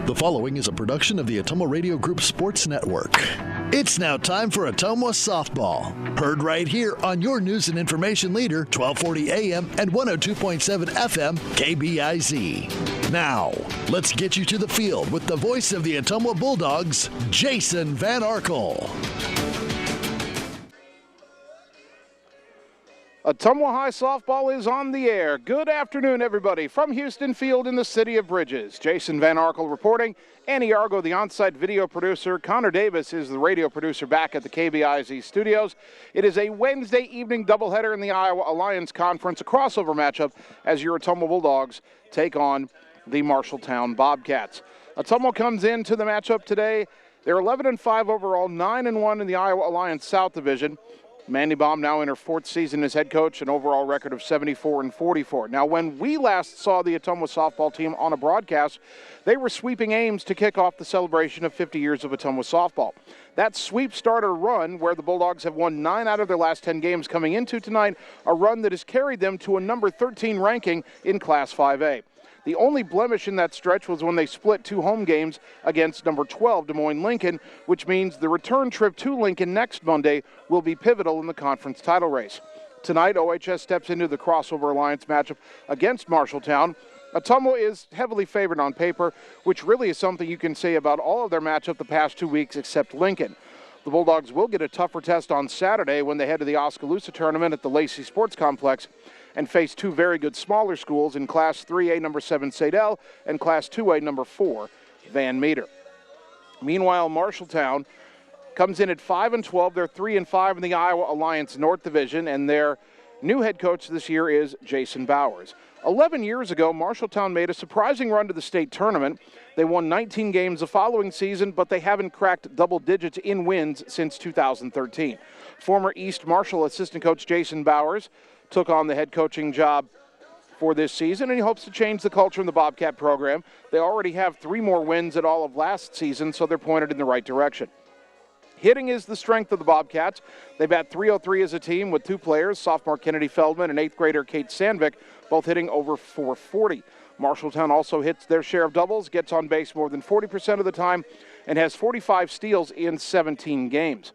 The following is a production of the Ottumwa Radio Group Sports Network. It's now time for Ottumwa Softball. Heard right here on your news and information leader, 1240 AM and 102.7 FM, KBIZ. Now, let's get you to the field with the voice of the Ottumwa Bulldogs, Jason Van Arkel. Ottumwa High Softball is on the air. Good afternoon, everybody, from Houston Field in the City of Bridges. Jason Van Arkel reporting. Annie Argo, the on-site video producer. Connor Davis is the radio producer back at the KBIZ studios. It is a Wednesday evening doubleheader in the Iowa Alliance Conference, a crossover matchup as your Ottumwa Bulldogs take on the Marshalltown Bobcats. Ottumwa comes into the matchup today. They're 11-5 overall, 9-1 in the Iowa Alliance South Division. Mandy Baum now in her fourth season as head coach, an overall record of 74-44. Now, when we last saw the Ottumwa softball team on a broadcast, they were sweeping Ames to kick off the celebration of 50 years of Ottumwa softball. That sweep starter run, where the Bulldogs have won 9 out of their last 10 games coming into tonight, a run that has carried them to a number 13 ranking in Class 5A. The only blemish in that stretch was when they split 2 home games against number 12, Des Moines Lincoln, which means the return trip to Lincoln next Monday will be pivotal in the conference title race. Tonight, OHS steps into the crossover alliance matchup against Marshalltown. Ottumwa is heavily favored on paper, which really is something you can say about all of their matchup the past 2 weeks except Lincoln. The Bulldogs will get a tougher test on Saturday when they head to the Oskaloosa tournament at the Lacey Sports Complex and face 2 very good smaller schools in Class 3A number 7 Sadell and Class 2A number 4 Van Meter. Meanwhile, Marshalltown comes in at 5-12. They're 3-5 in the Iowa Alliance North Division, and their new head coach this year is Jason Bowers. 11 years ago, Marshalltown made a surprising run to the state tournament. They won 19 games the following season, but they haven't cracked double digits in wins since 2013. Former East Marshall assistant coach Jason Bowers took on the head coaching job for this season, and he hopes to change the culture in the Bobcat program. They already have 3 more wins than all of last season, so they're pointed in the right direction. Hitting is the strength of the Bobcats. They bat .303 as a team with 2 players, sophomore Kennedy Feldman and 8th grader Kate Sandvik, both hitting over .440. Marshalltown also hits their share of doubles, gets on base more than 40% of the time, and has 45 steals in 17 games.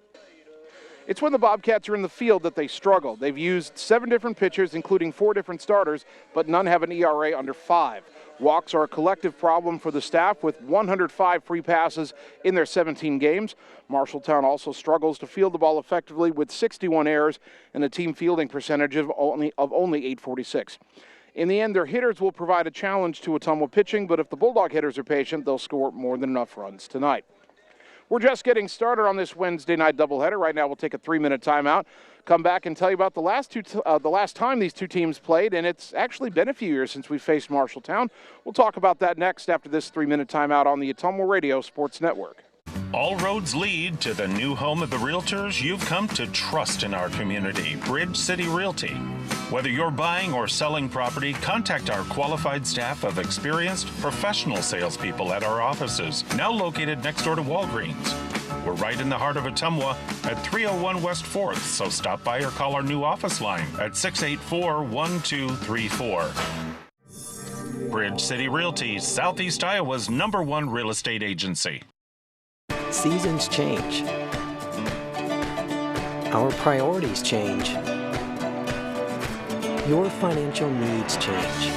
It's when the Bobcats are in the field that they struggle. They've used 7 different pitchers, including 4 different starters, but none have an ERA under 5. Walks are a collective problem for the staff with 105 free passes in their 17 games. Marshalltown also struggles to field the ball effectively with 61 errors and a team fielding percentage of only .846. In the end, their hitters will provide a challenge to Ottumwa pitching, but if the Bulldog hitters are patient, they'll score more than enough runs tonight. We're just getting started on this Wednesday night doubleheader. Right now, we'll take a 3-minute timeout, come back and tell you about the last time these 2 teams played, and it's actually been a few years since we faced Marshalltown. We'll talk about that next after this 3-minute timeout on the Ottumwa Radio Sports Network. All roads lead to the new home of the realtors you've come to trust in our community, Bridge City Realty. Whether you're buying or selling property, contact our qualified staff of experienced professional salespeople at our offices, now located next door to Walgreens. We're right in the heart of Ottumwa at 301 West 4th, so stop by or call our new office line at 684-1234. Bridge City Realty, Southeast Iowa's #1 real estate agency. Seasons change. Our priorities change. Your financial needs change.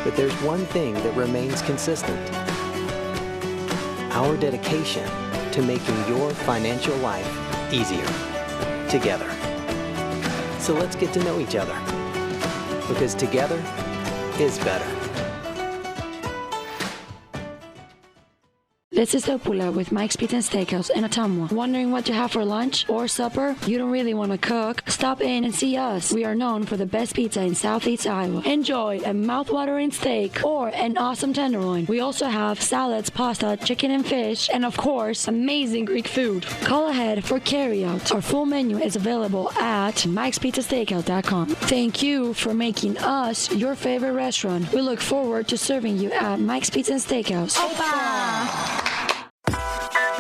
But there's one thing that remains consistent: our dedication to making your financial life easier together. So let's get to know each other, because together is better. This is Opula with Mike's Pizza and Steakhouse in Ottumwa. Wondering what to have for lunch or supper? You don't really want to cook? Stop in and see us. We are known for the best pizza in Southeast Iowa. Enjoy a mouth-watering steak or an awesome tenderloin. We also have salads, pasta, chicken and fish, and of course, amazing Greek food. Call ahead for carryout. Our full menu is available at Mike'sPizzaSteakhouse.com. Thank you for making us your favorite restaurant. We look forward to serving you at Mike's Pizza and Steakhouse. Opa!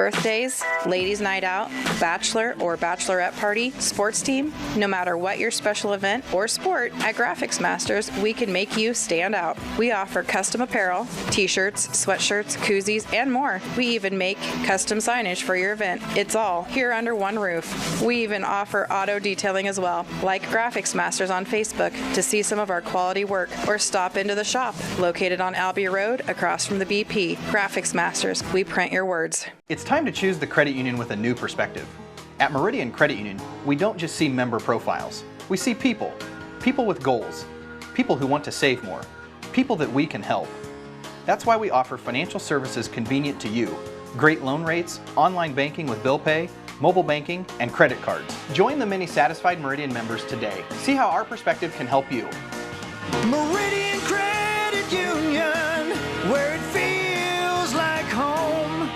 Birthdays, ladies' night out, bachelor or bachelorette party, sports team, no matter what your special event or sport, at Graphics Masters, we can make you stand out. We offer custom apparel, t-shirts, sweatshirts, koozies, and more. We even make custom signage for your event. It's all here under one roof. We even offer auto detailing as well. Like Graphics Masters on Facebook to see some of our quality work, or stop into the shop located on Albee Road across from the BP. Graphics Masters, we print your words. It's time to choose the credit union with a new perspective. At Meridian Credit Union, we don't just see member profiles. We see people. People with goals. People who want to save more. People that we can help. That's why we offer financial services convenient to you. Great loan rates, online banking with bill pay, mobile banking, and credit cards. Join the many satisfied Meridian members today. See how our perspective can help you. Meridian Credit Union, where it feels like home.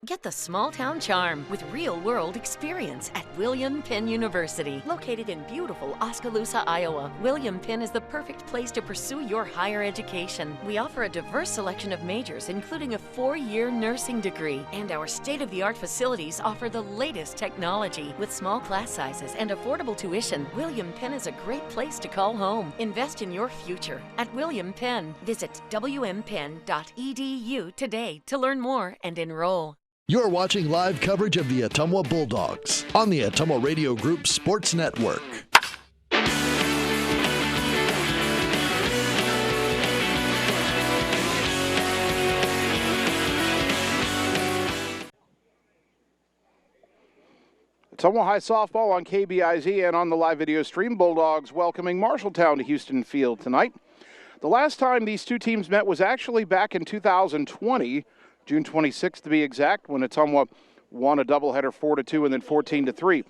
Get the small town charm with real-world experience at William Penn University. Located in beautiful Oskaloosa, Iowa, William Penn is the perfect place to pursue your higher education. We offer a diverse selection of majors, including a 4-year nursing degree. And our state-of-the-art facilities offer the latest technology. With small class sizes and affordable tuition, William Penn is a great place to call home. Invest in your future at William Penn. Visit wmpenn.edu today to learn more and enroll. You're watching live coverage of the Ottumwa Bulldogs on the Ottumwa Radio Group Sports Network. Ottumwa High softball on KBIZ and on the live video stream. Bulldogs welcoming Marshalltown to Houston Field tonight. The last time these two teams met was actually back in 2020. June 26th to be exact, when Ottumwa won a doubleheader 4-2 and then 14-3.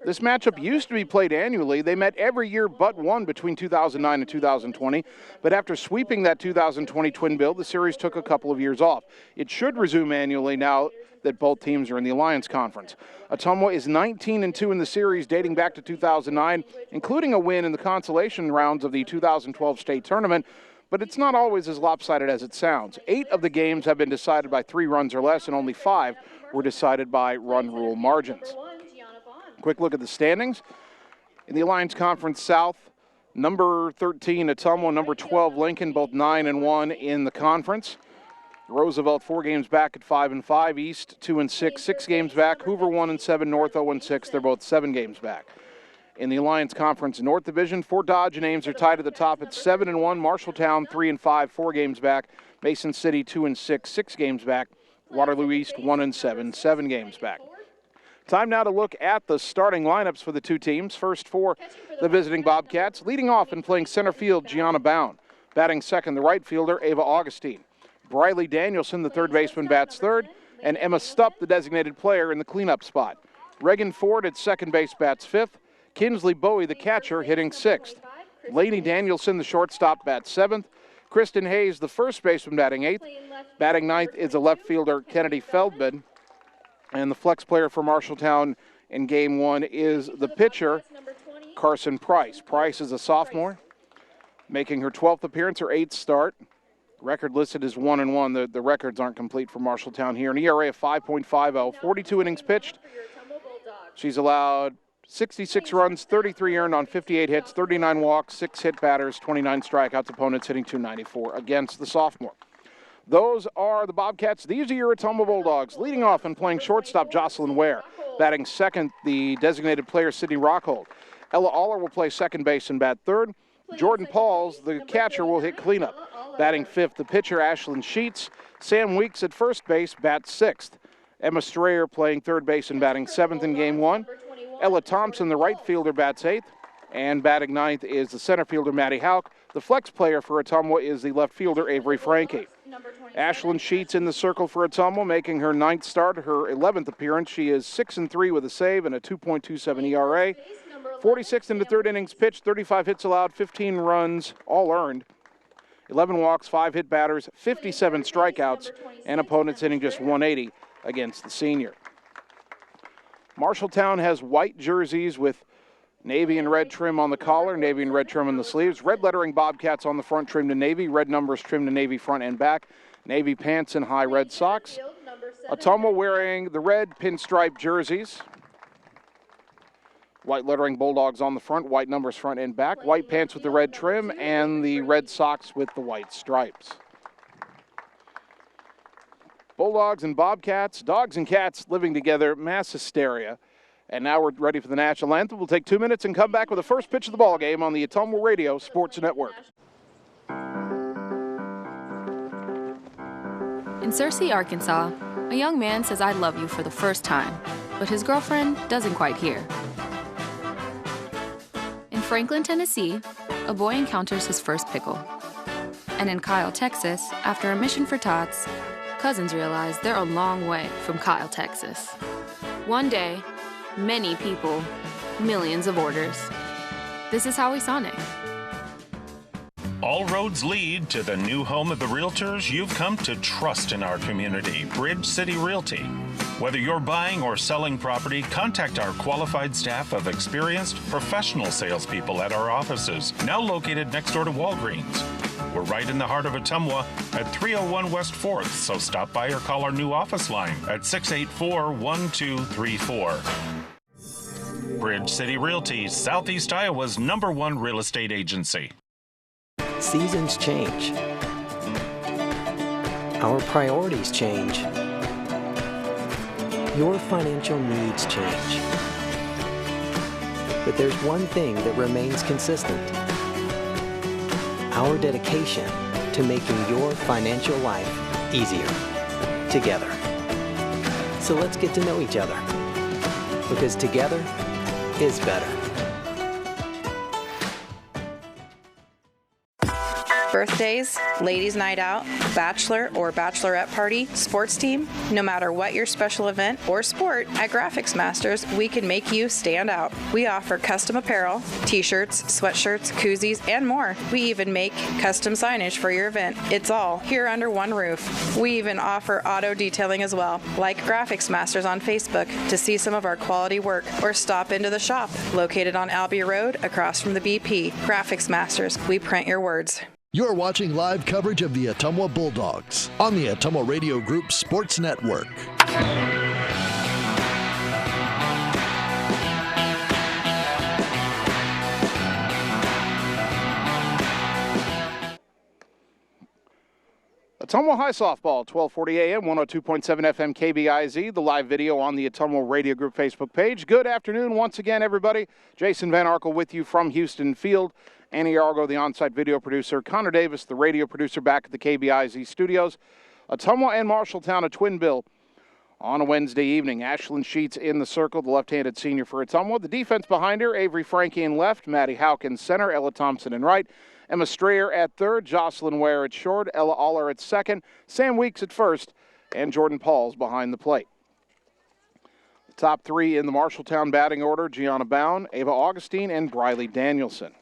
This matchup used to be played annually. They met every year but one between 2009 and 2020. But after sweeping that 2020 twin bill, the series took a couple of years off. It should resume annually now that both teams are in the Alliance Conference. Ottumwa is 19-2 in the series dating back to 2009, including a win in the consolation rounds of the 2012 state tournament. But it's not always as lopsided as it sounds. 8 of the games have been decided by 3 runs or less, and only 5 were decided by run rule margins. Quick look at the standings. In the Alliance Conference South, number 13 Ottumwa, number 12 Lincoln, both 9-1 in the conference. Roosevelt 4 games back at 5-5. East 2-6, 6 games back. Hoover 1-7, North 0-6. They're both 7 games back. In the Alliance Conference North Division, Fort Dodge and Ames are tied at the top at 7-1. Marshalltown 3-5, 4 games back. Mason City 2-6, 6 games back. Waterloo East 1-7, 7 games back. Time now to look at the starting lineups for the two teams. First for the visiting Bobcats. Leading off and playing center field, Gianna Bound. Batting second, the right fielder, Ava Augustine. Briley Danielson, the third baseman, bats third. And Emma Stupp, the designated player, in the cleanup spot. Reagan Ford at second base, bats fifth. Kinsley Bowie, the catcher, hitting sixth. Lainey Danielson, the shortstop, bats seventh. Kristen Hayes, the first baseman, batting eighth. Batting ninth is a left fielder, Kennedy Feldman. And the flex player for Marshalltown in game one is the pitcher, Carson Price. Price is a sophomore, making her 12th appearance, her 8th start. Record listed as 1-1. The records aren't complete for Marshalltown here. An ERA of 5.50, 42 innings pitched. She's allowed 66 runs, 33 earned on 58 hits, 39 walks, 6 hit batters, 29 strikeouts. Opponents hitting .294 against the sophomore. Those are the Bobcats. These are your Ottumwa Bulldogs. Leading off and playing shortstop, Jocelyn Ware. Batting second, the designated player, Sydney Rockhold. Ella Aller will play second base and bat third. Jordan Pauls, the catcher, will hit cleanup. Batting fifth, the pitcher, Ashlyn Sheets. Sam Weeks at first base, bats sixth. Emma Strayer playing third base and batting seventh in game one. Ella Thompson, the right fielder, bats eighth. And batting ninth is the center fielder, Maddie Hauk. The flex player for Ottumwa is the left fielder, Avery Frankie. Ashlyn Sheets in the circle for Ottumwa, making her 9th start, her 11th appearance. She is 6-3 with a save and a 2.27 ERA. 46th in the third innings pitched, 35 hits allowed, 15 runs, all earned. 11 walks, 5 hit batters, 57 strikeouts, and opponents hitting just 180 against the senior. Marshalltown has white jerseys with navy and red trim on the collar, navy and red trim on the sleeves. Red lettering Bobcats on the front trimmed to navy. Red numbers trimmed to navy front and back. Navy pants and high red socks. Ottumwa wearing the red pinstripe jerseys. White lettering, Bulldogs on the front, white numbers front and back, white pants with the red trim, and the red socks with the white stripes. Bulldogs and Bobcats, dogs and cats living together, mass hysteria. And now we're ready for the national anthem. We'll take 2 minutes and come back with the first pitch of the ball game on the Ottumwa Radio Sports Network. In Searcy, Arkansas, a young man says I love you for the first time, but his girlfriend doesn't quite hear. In Franklin, Tennessee, a boy encounters his first pickle. And in Kyle, Texas, after a mission for tots, cousins realize they're a long way from Kyle, Texas. One day, many people, millions of orders. This is Howie Sonic. All roads lead to the new home of the realtors you've come to trust in our community, Bridge City Realty. Whether you're buying or selling property, contact our qualified staff of experienced professional salespeople at our offices, now located next door to Walgreens. We're right in the heart of Ottumwa at 301 West 4th, so stop by or call our new office line at 684-1234. Bridge City Realty, Southeast Iowa's #1 real estate agency. Seasons change. Our priorities change. Your financial needs change. But there's one thing that remains consistent. Our dedication to making your financial life easier together. So let's get to know each other, because together is better. Birthdays, ladies' night out, bachelor or bachelorette party, sports team, no matter what your special event or sport, at Graphics Masters, we can make you stand out. We offer custom apparel, t-shirts, sweatshirts, koozies, and more. We even make custom signage for your event. It's all here under one roof. We even offer auto detailing as well. Like Graphics Masters on Facebook to see some of our quality work, or stop into the shop located on Albee Road across from the BP. Graphics Masters, we print your words. You're watching live coverage of the Ottumwa Bulldogs on the Ottumwa Radio Group Sports Network. Ottumwa High Softball, 1240 AM, 102.7 FM KBIZ, the live video on the Ottumwa Radio Group Facebook page. Good afternoon once again, everybody. Jason Van Arkel with you from Houston Field. Annie Argo, the on-site video producer. Connor Davis, the radio producer, back at the KBIZ studios. Ottumwa and Marshalltown, a twin bill on a Wednesday evening. Ashlyn Sheets in the circle, the left-handed senior for Ottumwa. The defense behind her, Avery Frankie in left, Maddie Howkins center, Ella Thompson in right, Emma Strayer at third, Jocelyn Ware at short, Ella Aller at second, Sam Weeks at first, and Jordan Pauls behind the plate. The top three in the Marshalltown batting order, Gianna Bound, Ava Augustine, and Briley Danielson.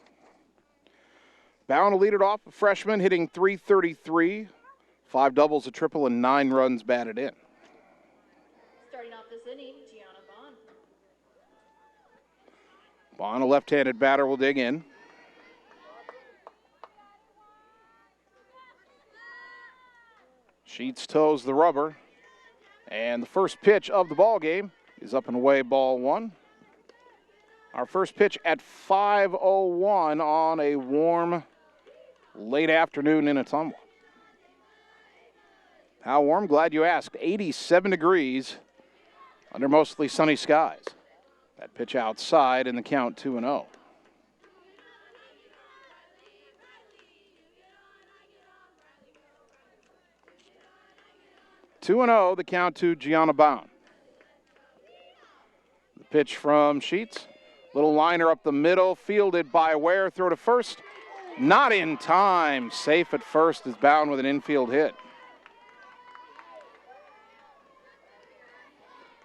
Bound will lead it off, a freshman hitting .333, 5 doubles, a triple, and 9 runs batted in. Starting off this inning, Gianna Bond. Bond, a left-handed batter, will dig in. Sheets toes the rubber, and the first pitch of the ball game is up and away, ball one. Our first pitch at 5:01 on a warm late afternoon in Ottumwa. How warm? Glad you asked. 87 degrees under mostly sunny skies. That pitch outside and the count 2-0. The count to Gianna Bound. The pitch from Sheets. Little liner up the middle, fielded by Ware. Throw to first. Not in time. Safe at first is Bound with an infield hit.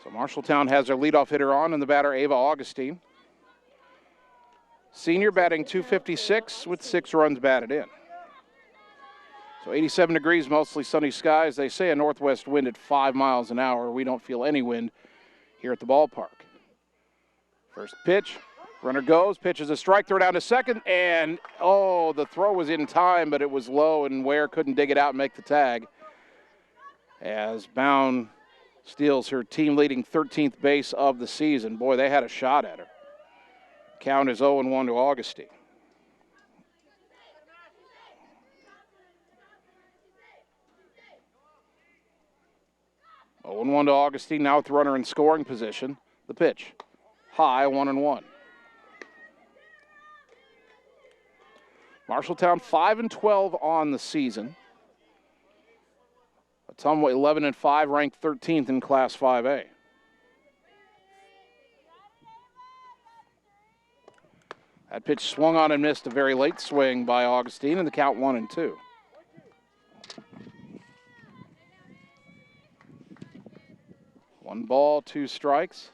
So Marshalltown has their leadoff hitter on, and the batter Ava Augustine. Senior batting .256 with 6 runs batted in. So 87 degrees, mostly sunny skies. They say a northwest wind at 5 miles an hour. We don't feel any wind here at the ballpark. First pitch, runner goes, pitches a strike, throw down to second, and the throw was in time, but it was low, and Ware couldn't dig it out and make the tag. As Bound Steals her team-leading 13th base of the season. Boy, they had a shot at her. Count is 0-1 to Augustine. Oh, 1 to Augustine, now with the runner in scoring position. The pitch. High, 1-1. Marshalltown 5-12 on the season. Ottumwa 11-5, ranked 13th in Class 5A. That pitch swung on and missed, a very late swing by Augustine, and the count 1-2. One ball, 2 strikes.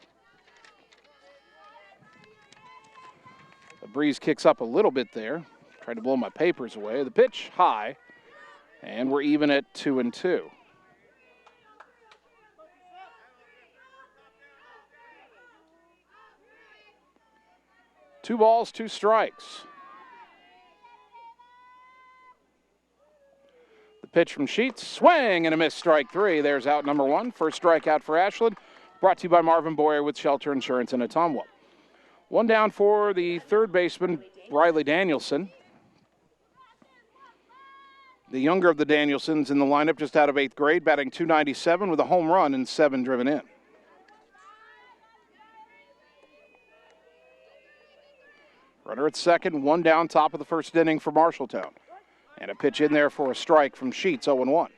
The breeze kicks up a little bit there. Tried to blow my papers away. The pitch high, and we're even at 2-2. Two balls, 2 strikes. The pitch from Sheets, swing and a miss, strike 3. There's out number 1. First strikeout for Ashland. Brought to you by Marvin Boyer with Shelter Insurance in Ottumwa. 1 down for the third baseman, Riley Danielson. The younger of the Danielsons in the lineup, just out of 8th grade, batting .297 with a home run and 7 driven in. Runner at second, 1 down, top of the first inning for Marshalltown. And a pitch in there for a strike from Sheets, 0-1.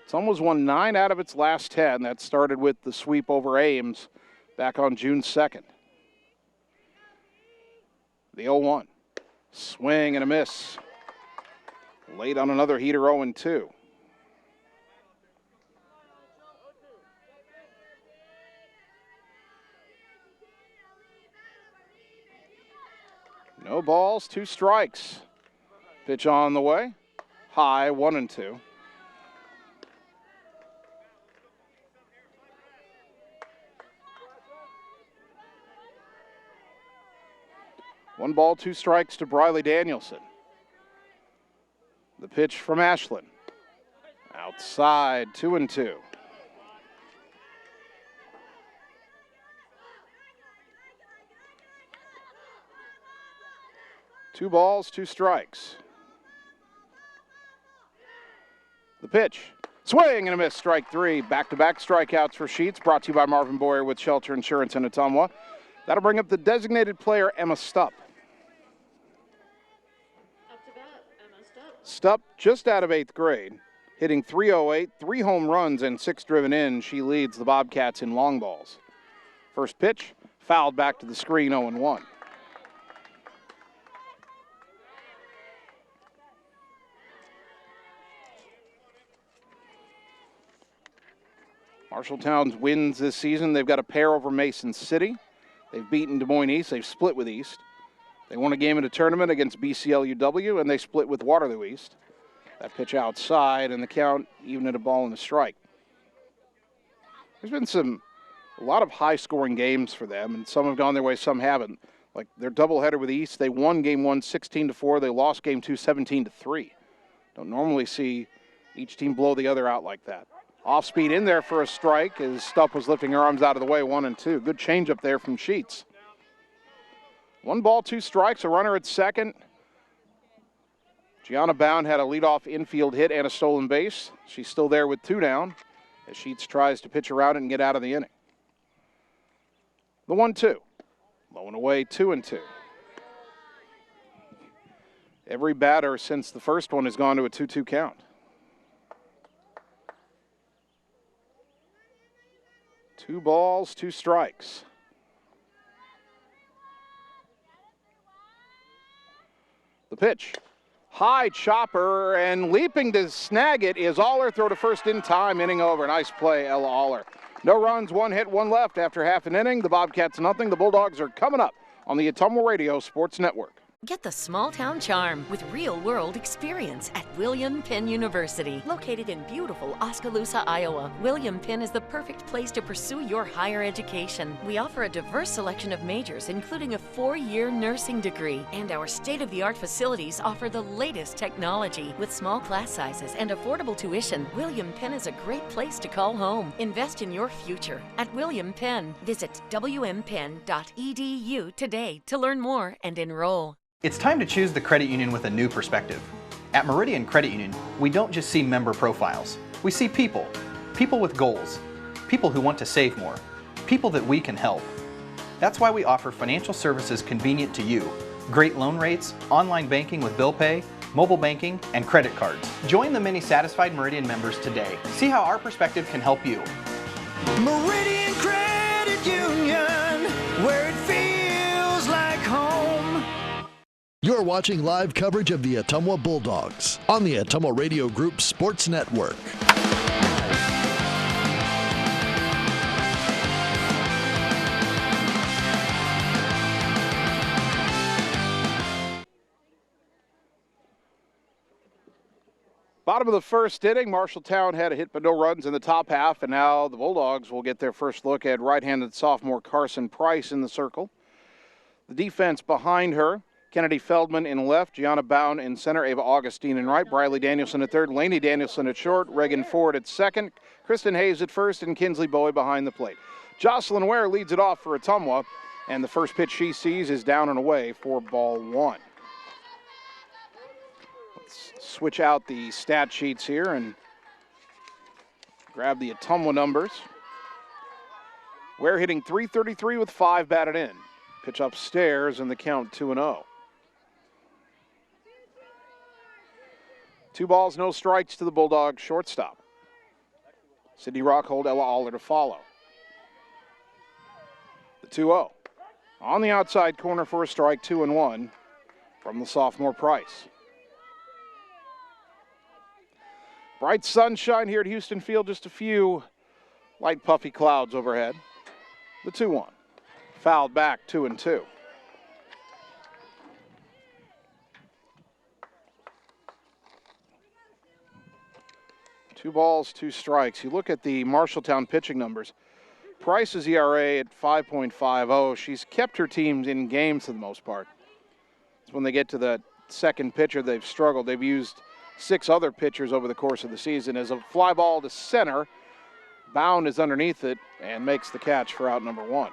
Ottumwa's won 9 out of its last 10. That started with the sweep over Ames back on June 2nd. The 0-1. Swing and a miss. Late on another heater, 0-2. No balls, 2 strikes. Pitch on the way. High, 1-2. One ball, 2 strikes to Briley Danielson. The pitch from Ashland. Outside, 2-2. Two balls, 2 strikes. The pitch. Swing and a miss, strike 3. Back-to-back strikeouts for Sheets, brought to you by Marvin Boyer with Shelter Insurance in Ottumwa. That'll bring up the designated player, Emma Stupp. Stupp, just out of 8th grade, hitting .308, 3 home runs and 6 driven in. She leads the Bobcats in long balls. First pitch, fouled back to the screen, 0-1. Marshalltown's wins this season, they've got a pair over Mason City. They've beaten Des Moines East. They've split with East. They won a game in a tournament against BCLUW, and they split with Waterloo East. That pitch outside, and the count even at a ball and a strike. There's been a lot of high-scoring games for them, and some have gone their way, some haven't. Like their doubleheader with East, they won game 1 16-4. They lost game 2 17-3. Don't normally see each team blow the other out like that. Off speed in there for a strike as Stupp was lifting her arms out of the way, 1-2. Good change up there from Sheets. 1 ball, 2 strikes, a runner at second. Gianna Bound had a leadoff infield hit and a stolen base. She's still there with 2 down as Sheets tries to pitch around it and get out of the inning. The 1-2. Low and away, 2-2. Every batter since the first one has gone to a 2-2 count. Two balls, 2 strikes. The pitch. High chopper, and leaping to snag it is Aller. Throw to first in time, inning over. Nice play, Ella Aller. No runs, 1 hit, 1 left after half an inning. The Bobcats nothing. The Bulldogs are coming up on the Ottumwa Radio Sports Network. Get the small town charm with real-world experience at William Penn University. Located in beautiful Oskaloosa, Iowa, William Penn is the perfect place to pursue your higher education. We offer a diverse selection of majors, including a 4-year nursing degree. And our state-of-the-art facilities offer the latest technology. With small class sizes and affordable tuition, William Penn is a great place to call home. Invest in your future at William Penn. Visit wmpenn.edu today to learn more and enroll. It's time to choose the credit union with a new perspective. At Meridian Credit Union, we don't just see member profiles. We see people. People with goals. People who want to save more. People that we can help. That's why we offer financial services convenient to you. Great loan rates, online banking with bill pay, mobile banking, and credit cards. Join the many satisfied Meridian members today. See how our perspective can help you. Meridian Credit Union, where it feels like home. You're watching live coverage of the Ottumwa Bulldogs on the Ottumwa Radio Group Sports Network. Bottom of the first inning, Marshalltown had a hit but no runs in the top half, and now the Bulldogs will get their first look at right-handed sophomore Carson Price in the circle. The defense behind her: Kennedy Feldman in left, Gianna Bound in center, Ava Augustine in right, Briley Danielson at third, Lainey Danielson at short, Reagan Ford at second, Kristen Hayes at first, and Kinsley Bowie behind the plate. Jocelyn Ware leads it off for Ottumwa, and the first pitch she sees is down and away for ball one. Let's switch out the stat sheets here and grab the Ottumwa numbers. Ware hitting .333 with 5 batted in. Pitch upstairs and the count 2-0. 2 balls, no strikes to the Bulldogs shortstop. Sydney Rockhold, Ella Aller to follow. The 2-0. On the outside corner for a strike, 2-1 from the sophomore Price. Bright sunshine here at Houston Field, just a few light puffy clouds overhead. The 2-1. Fouled back, 2-2. Two balls, 2 strikes. You look at the Marshalltown pitching numbers. Price's ERA at 5.50. She's kept her teams in games for the most part. It's when they get to the second pitcher, they've struggled. They've used 6 other pitchers over the course of the season. As a fly ball to center, Bound is underneath it and makes the catch for out number 1.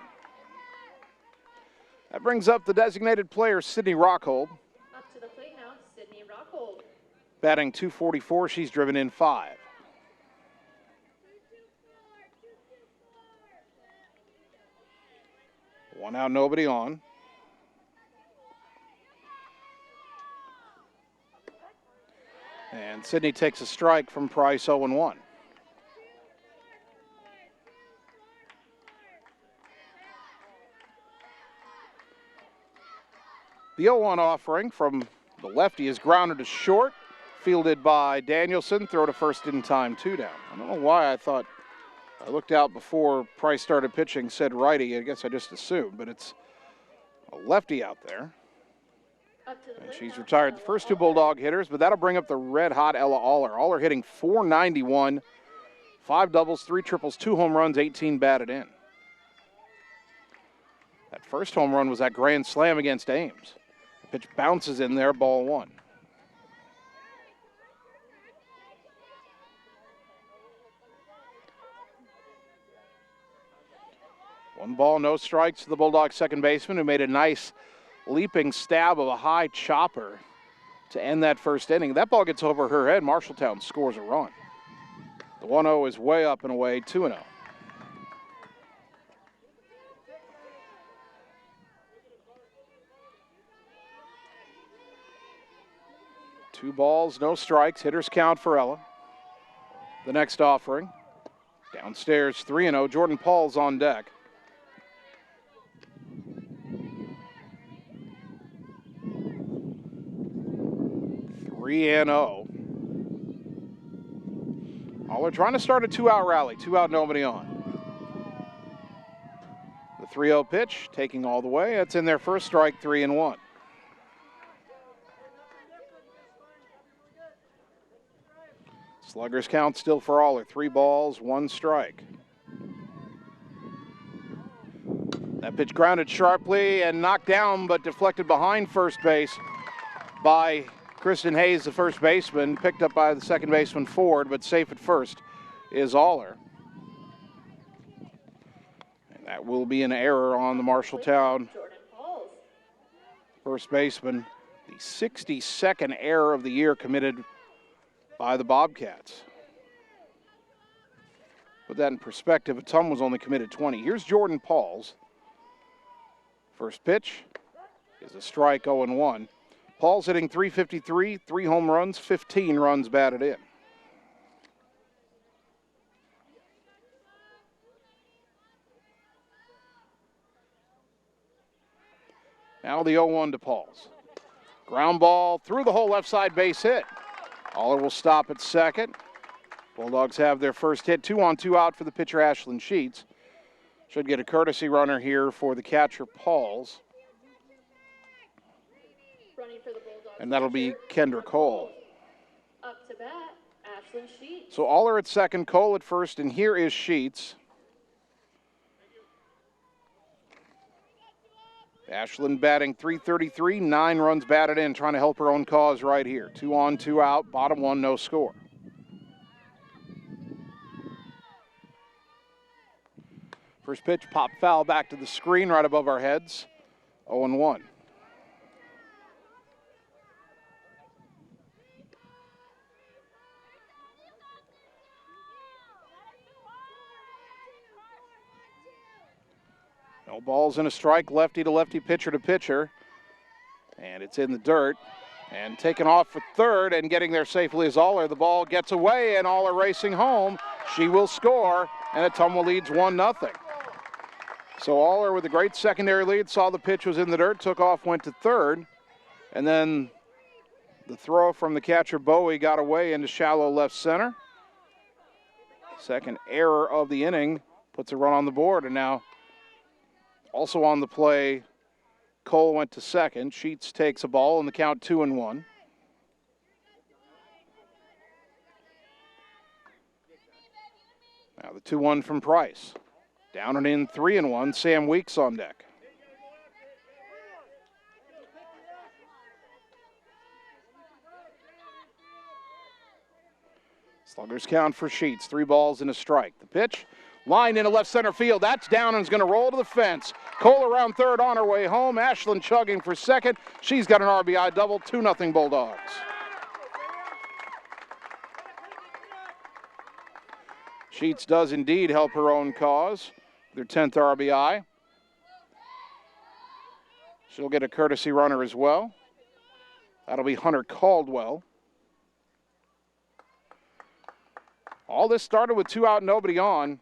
That brings up the designated player, Sydney Rockhold. Up to the plate now, Sydney Rockhold. Batting .244, she's driven in 5. One out, nobody on. And Sydney takes a strike from Price, 0-1. The 0-1 offering from the lefty is grounded to short, fielded by Danielson. Throw to first in time, 2 down. I don't know why I thought, I looked out before Price started pitching, said righty. I guess I just assumed, but it's a lefty out there. And she's retired the first 2 Bulldog hitters, but that'll bring up the red-hot Ella Aller. Aller hitting .491, 5 doubles, 3 triples, 2 home runs, 18 batted in. That first home run was that grand slam against Ames. The pitch bounces in there, ball 1. One ball, no strikes to the Bulldogs second baseman, who made a nice leaping stab of a high chopper to end that first inning. That ball gets over her head. Marshalltown scores a run. The 1-0 is way up and away, 2-0. Two balls, no strikes. Hitters count for Ella. The next offering. Downstairs, 3-0. Jordan Paul's on deck. Aller trying to start a 2-out rally. 2 out, nobody on. The 3-0 pitch, taking all the way. That's in their first strike, 3-1. Sluggers count still for Aller. 3 balls, 1 strike. That pitch grounded sharply and knocked down, but deflected behind first base by Kristen Hayes, the first baseman. Picked up by the second baseman Ford, but safe at first is Aller. And that will be an error on the Marshalltown first baseman. The 62nd error of the year committed by the Bobcats. Put that in perspective, Ottumwa was only committed 20. Here's Jordan Pauls. First pitch is a strike, 0-1. Pauls hitting .353, 3 home runs, 15 runs batted in. Now the 0-1 to Pauls. Ground ball through the whole left side, base hit. Aller will stop at second. Bulldogs have their first hit, 2-on-2 out for the pitcher Ashlyn Sheets. Should get a courtesy runner here for the catcher Pauls. And that'll be Kendra Cole. Up to bat, Ashlyn Sheets. So Aller at second, Cole at first, and here is Sheets. Ashlyn batting .333, 9 runs batted in, trying to help her own cause right here. 2-on-2 out, bottom 1, no score. First pitch, pop foul back to the screen right above our heads. 0-1. No balls and a strike, lefty to lefty, pitcher to pitcher. And it's in the dirt. And taken off for third and getting there safely is Aller. The ball gets away and Aller racing home. She will score, and Ottumwa leads 1-0. So Aller with a great secondary lead, saw the pitch was in the dirt, took off, went to third. And then the throw from the catcher Bowie got away into shallow left center. Second error of the inning puts a run on the board, and now also on the play, Cole went to second. Sheets takes a ball and the count 2-1. Now the 2-1 from Price. Down and in, 3-1. Sam Weeks on deck. Sluggers count for Sheets. 3 balls and a strike. The pitch, line into left center field. That's down and is going to roll to the fence. Cole around third on her way home. Ashlyn chugging for second. She's got an RBI double. 2-0 Bulldogs. Sheets does indeed help her own cause. Their 10th RBI. She'll get a courtesy runner as well. That'll be Hunter Caldwell. All this started with 2 out, nobody on.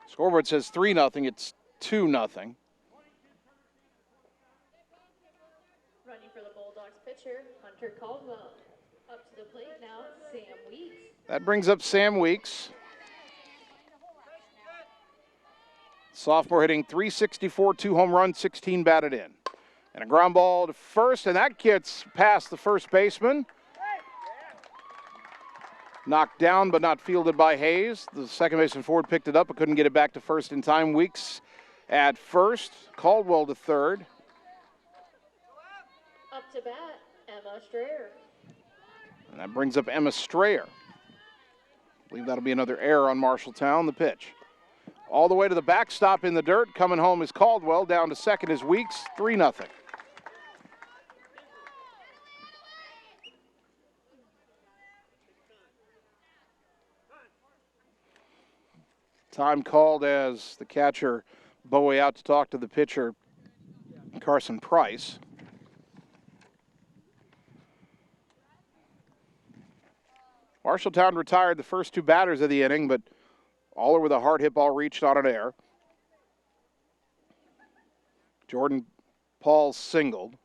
Scoreboard says 3-0. It's 2-0. Running for the Bulldogs pitcher, Hunter Caldwell. Up to the plate now, Sam Weeks. That brings up Sam Weeks. Sophomore hitting .364, 2 home runs, 16 batted in. And a ground ball to first, and that gets past the first baseman. Knocked down but not fielded by Hayes. The second baseman Ford picked it up but couldn't get it back to first in time. Weeks at first, Caldwell to third. Up to bat, Emma Strayer. And that brings up Emma Strayer. I believe that'll be another error on Marshalltown. The pitch. All the way to the backstop in the dirt. Coming home is Caldwell. Down to second is Weeks. 3-0. Time called as the catcher Bowie out to talk to the pitcher Carson Price. Marshalltown retired the first 2 batters of the inning, but Aller with a hard hit ball reached on an air. Jordan Pauls singled.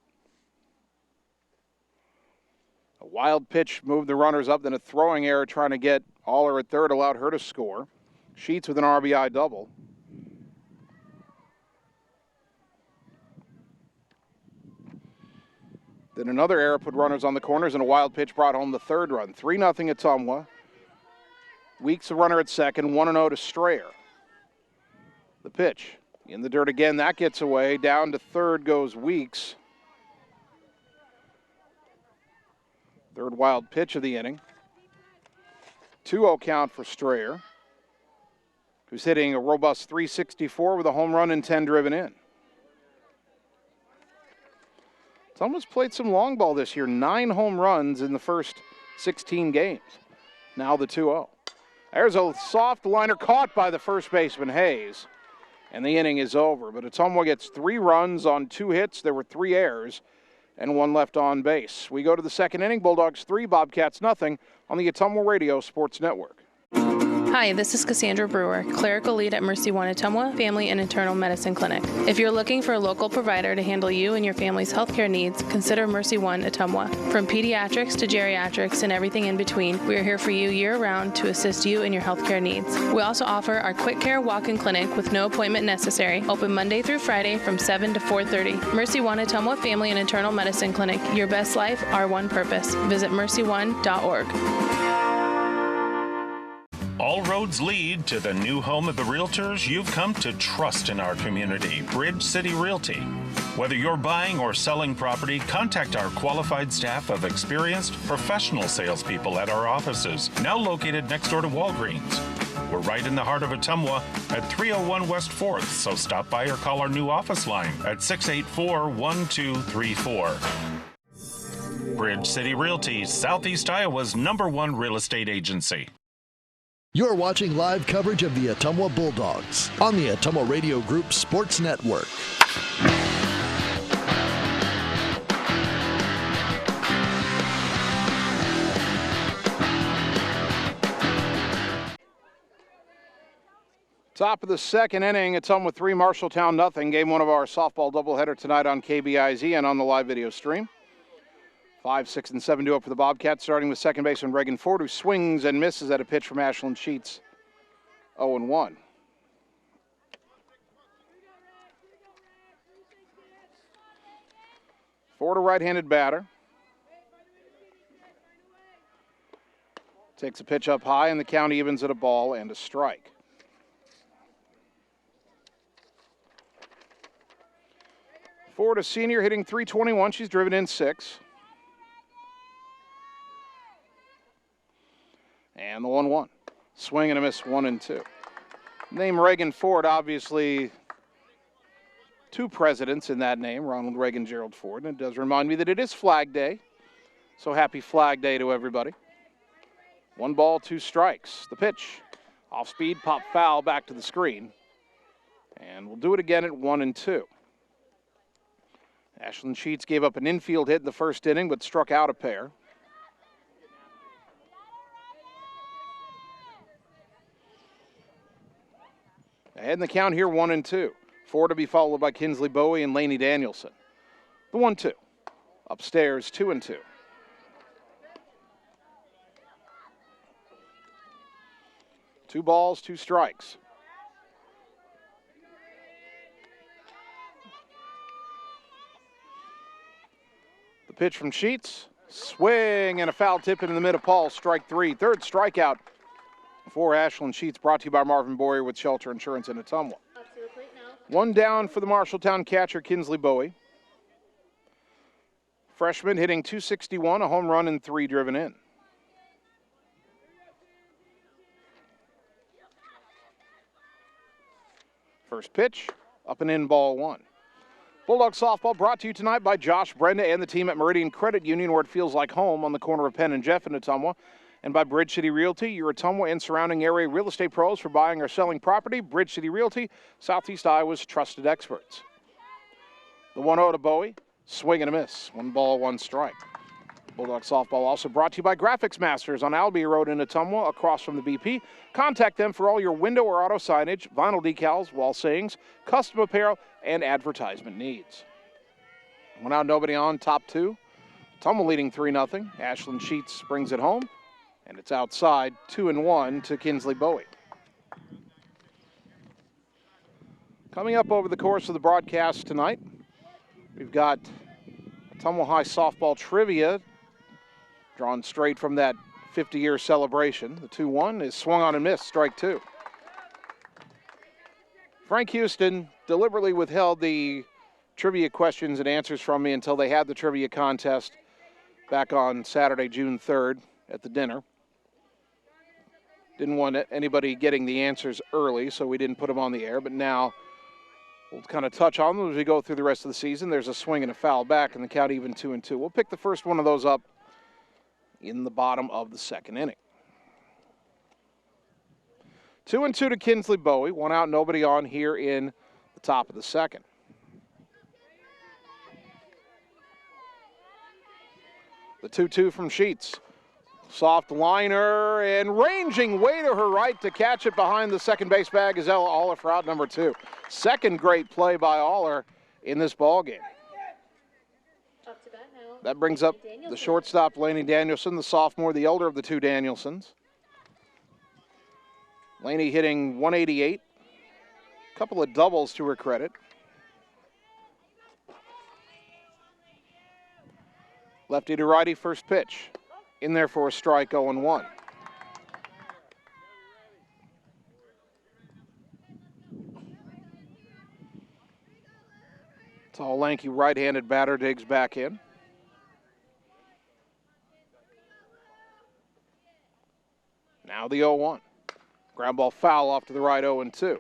A wild pitch moved the runners up, then a throwing error trying to get Aller at third allowed her to score. Sheets with an RBI double. Then another error put runners on the corners, and a wild pitch brought home the third run. 3-0 Ottumwa. Weeks a runner at second, 1-0 to Strayer. The pitch in the dirt again, that gets away. Down to third goes Weeks. Third wild pitch of the inning. 2-0 count for Strayer, who's hitting a robust .364 with a home run and 10 driven in. Ottumwa's played some long ball this year. 9 home runs in the first 16 games. Now the 2-0. There's a soft liner caught by the first baseman, Hayes. And the inning is over. But Ottumwa gets 3 runs on 2 hits. There were 3 errors and 1 left on base. We go to the second inning. Bulldogs 3, Bobcats nothing on the Ottumwa Radio Sports Network. Hi, this is Cassandra Brewer, clerical lead at Mercy One Ottumwa Family and Internal Medicine Clinic. If you're looking for a local provider to handle you and your family's healthcare needs, consider Mercy One Ottumwa. From pediatrics to geriatrics and everything in between, we are here for you year-round to assist you in your healthcare needs. We also offer our quick care walk-in clinic with no appointment necessary, open Monday through Friday from 7 to 4:30. Mercy One Ottumwa Family and Internal Medicine Clinic. Your best life, our one purpose. Visit mercyone.org. All roads lead to the new home of the realtors you've come to trust in our community, Bridge City Realty. Whether you're buying or selling property, contact our qualified staff of experienced professional salespeople at our offices, now located next door to Walgreens. We're right in the heart of Ottumwa at 301 West 4th, so stop by or call our new office line at 684-1234. Bridge City Realty, Southeast Iowa's #1 real estate agency. You're watching live coverage of the Ottumwa Bulldogs on the Ottumwa Radio Group Sports Network. Top of the second inning, Ottumwa 3, Marshalltown nothing. Game 1 of our softball doubleheader tonight on KBIZ and on the live video stream. 5, 6, and 7 due up for the Bobcats, starting with second baseman Reagan Ford, who swings and misses at a pitch from Ashland Sheets. 0-1. Ford, a right-handed batter. Takes a pitch up high, and the count evens at a ball and a strike. Ford, a senior, hitting .321. She's driven in 6. And the 1-1. Swing and a miss, 1-2. Name Reagan Ford, obviously 2 presidents in that name, Ronald Reagan, Gerald Ford. And it does remind me that it is Flag Day. So happy Flag Day to everybody. 1 ball, 2 strikes. The pitch, off speed, pop foul, back to the screen. And we'll do it again at 1-2. Ashland Sheets gave up an infield hit in the first inning, but struck out a pair. Ahead in the count here, 1-2. 4 to be followed by Kinsley Bowie and Laney Danielson. The 1-2. Upstairs, 2-2. Two balls, 2 strikes. The pitch from Sheets. Swing and a foul tip into the mid of Paul. Strike 3. Third strikeout for Ashland Sheets, brought to you by Marvin Boyer with Shelter Insurance in Ottumwa. 1 down for the Marshalltown catcher, Kinsley Bowie. Freshman hitting .261, a home run and 3 driven in. First pitch, up and in, ball 1. Bulldog softball brought to you tonight by Josh Brenda and the team at Meridian Credit Union, where it feels like home on the corner of Penn and Jeff in Ottumwa. And by Bridge City Realty, your Ottumwa and surrounding area real estate pros for buying or selling property. Bridge City Realty, Southeast Iowa's trusted experts. The 1-0 to Bowie, swing and a miss. 1 ball, 1 strike. Bulldog softball also brought to you by Graphics Masters on Albee Road in Ottumwa, across from the BP. Contact them for all your window or auto signage, vinyl decals, wall sayings, custom apparel, and advertisement needs. 1 out, nobody on, top 2. Ottumwa leading 3-0. Ashland Sheets brings it home. And it's outside, 2-1 to Kinsley Bowie. Coming up over the course of the broadcast tonight, we've got Ottumwa High softball trivia, drawn straight from that 50-year celebration. The 2-1 is swung on and missed, strike two. Frank Houston deliberately withheld the trivia questions and answers from me until they had the trivia contest back on Saturday, June 3rd at the dinner. Didn't want anybody getting the answers early, so we didn't put them on the air, but now we'll kind of touch on them as we go through the rest of the season. There's a swing and a foul back, and the count even 2-2. We'll pick the first one of those up in the bottom of the second inning. 2-2 to Kinsley Bowie. One out, nobody on here in the top of the second. The 2-2 from Sheets. Soft liner and ranging way to her right to catch it behind the second base bag is Ella Aller for out number 2. Second great play by Aller in this ball game. That brings up the shortstop, Lainey Danielson, the sophomore, the elder of the two Danielsons. Lainey hitting 188. A couple of doubles to her credit. Lefty to righty, first pitch. In there for a strike, 0-1. Tall, lanky, right-handed batter digs back in. Now the 0-1. Ground ball foul off to the right, 0-2.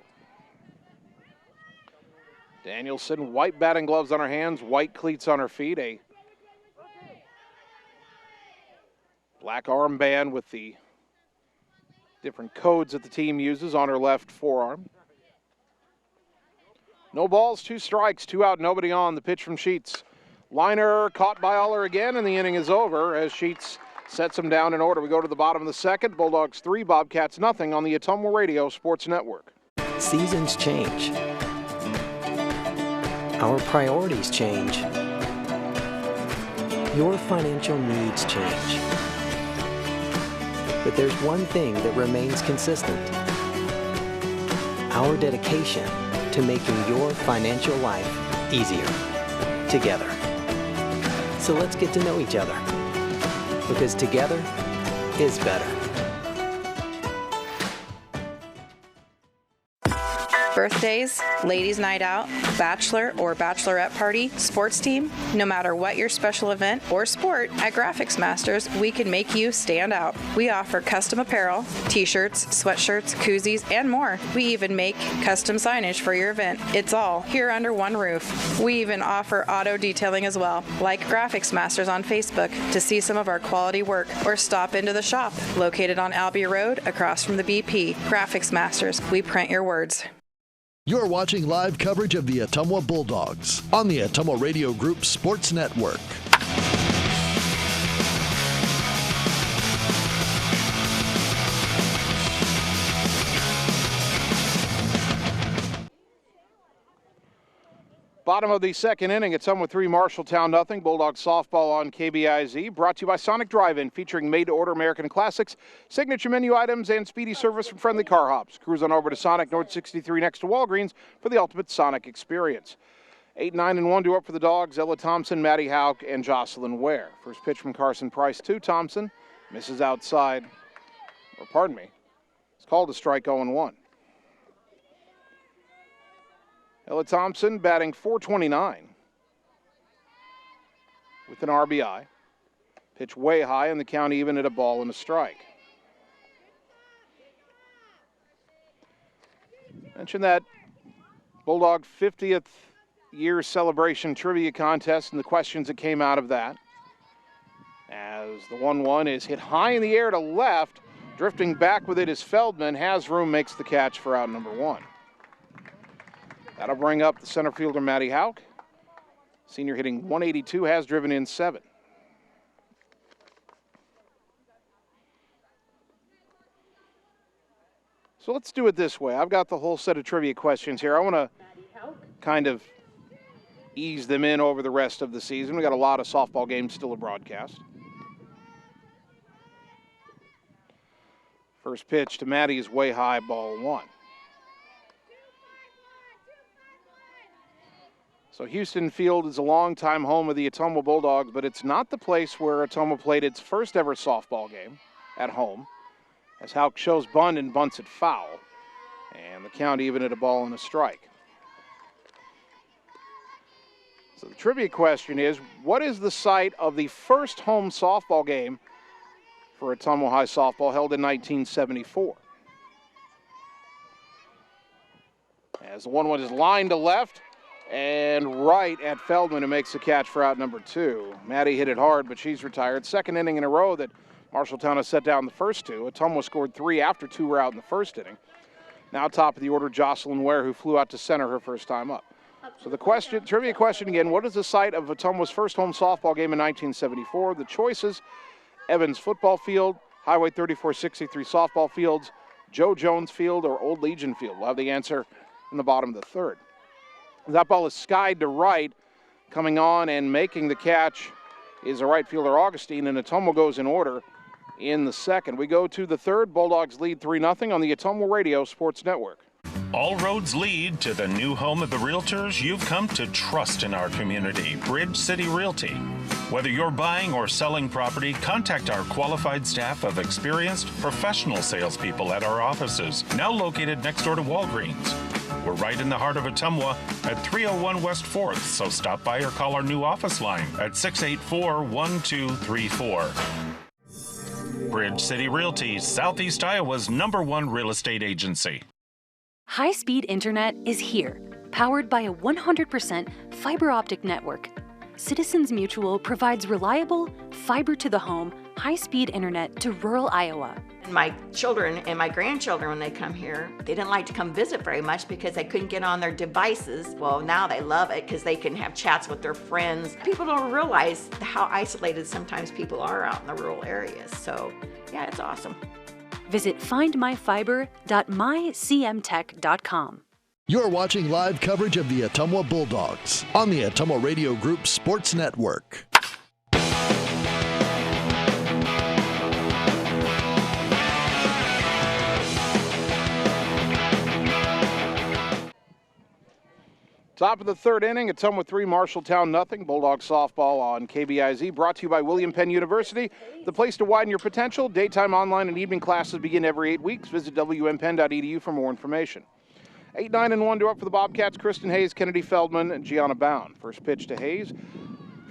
Danielson, white batting gloves on her hands, white cleats on her feet, a black armband with the different codes that the team uses on her left forearm. No balls, 2 strikes, 2 out, nobody on. The pitch from Sheets. Liner caught by Aller again, and the inning is over as Sheets sets him down in order. We go to the bottom of the second. Bulldogs 3, Bobcats nothing on the Ottumwa Radio Sports Network. Seasons change. Our priorities change. Your financial needs change. But there's one thing that remains consistent. Our dedication to making your financial life easier together. So let's get to know each other, because together is better. Birthdays, ladies' night out, bachelor or bachelorette party, sports team, no matter what your special event or sport, at Graphics Masters, we can make you stand out. We offer custom apparel, t-shirts, sweatshirts, koozies, and more. We even make custom signage for your event. It's all here under one roof. We even offer auto detailing as well. Like Graphics Masters on Facebook to see some of our quality work, or stop into the shop located on Albee Road across from the BP. Graphics Masters, we print your words. You're watching live coverage of the Ottumwa Bulldogs on the Ottumwa Radio Group Sports Network. Bottom of the second inning, Ottumwa 3, Marshalltown nothing. Bulldogs softball on KBIZ. Brought to you by Sonic Drive-In, featuring made-to-order American classics, signature menu items, and speedy service from friendly car hops. Cruise on over to Sonic North 63 next to Walgreens for the ultimate Sonic experience. 8, 9, and 1 due up for the Dogs. Ella Thompson, Maddie Hauk, and Jocelyn Ware. First pitch from Carson Price to Thompson. Misses outside. Or pardon me. It's called a strike, 0-1. Ella Thompson batting .429 with an RBI. Pitch way high, and the count even at a ball and a strike. Mentioned that Bulldog 50th year celebration trivia contest and the questions that came out of that. As the 1-1 is hit high in the air to left, drifting back with it is Feldman. Has room, makes the catch for out number 1. That'll bring up the center fielder, Maddie Hauk. Senior hitting 182, has driven in 7. So let's do it this way. I've got the whole set of trivia questions here. I want to kind of ease them in over the rest of the season. We got a lot of softball games still to broadcast. First pitch to Maddie is way high, ball 1. So Houston Field is a longtime home of the Ottumwa Bulldogs, but it's not the place where Ottumwa played its first ever softball game at home, as Houck shows bunt and bunts it foul. And the count even at a ball and a strike. So the trivia question is, what is the site of the first home softball game for Ottumwa High softball held in 1974? As the 1-1 is lined to left and right at Feldman, who makes the catch for out number 2. Maddie hit it hard, but she's retired. Second inning in a row that Marshalltown has set down the first 2. Ottumwa scored 3 after 2 were out in the first inning. Now top of the order, Jocelyn Ware, who flew out to center her first time up. So the trivia question again, what is the site of Ottumwa's first home softball game in 1974? The choices: Evans Football Field, Highway 3463 Softball Fields, Joe Jones Field, or Old Legion Field. We'll have the answer in the bottom of the third. That ball is skied to right. Coming on and making the catch is a right fielder, Augustine, and Ottumwa goes in order in the second. We go to the third. Bulldogs lead 3-0 on the Ottumwa Radio Sports Network. All roads lead to the new home of the realtors you've come to trust in our community, Bridge City Realty. Whether you're buying or selling property, contact our qualified staff of experienced professional salespeople at our offices, now located next door to Walgreens. We're right in the heart of Ottumwa at 301 West 4th, so stop by or call our new office line at 684-1234. Bridge City Realty, Southeast Iowa's #1 real estate agency. High-speed internet is here, powered by a 100% fiber optic network. Citizens Mutual provides reliable, fiber-to-the-home, high-speed internet to rural Iowa. My children and my grandchildren, when they come here, they didn't like to come visit very much because they couldn't get on their devices. Well, now they love it because they can have chats with their friends. People don't realize how isolated sometimes people are out in the rural areas. So, yeah, it's awesome. Visit findmyfiber.mycmtech.com. You're watching live coverage of the Ottumwa Bulldogs on the Ottumwa Radio Group Sports Network. Top of the third inning, Ottumwa 3, Marshalltown nothing. Bulldog softball on KBIZ, brought to you by William Penn University, the place to widen your potential. Daytime, online, and evening classes begin every 8 weeks. Visit wmpenn.edu for more information. 8-9-1 to up for the Bobcats. Kristen Hayes, Kennedy Feldman, and Gianna Bound. First pitch to Hayes.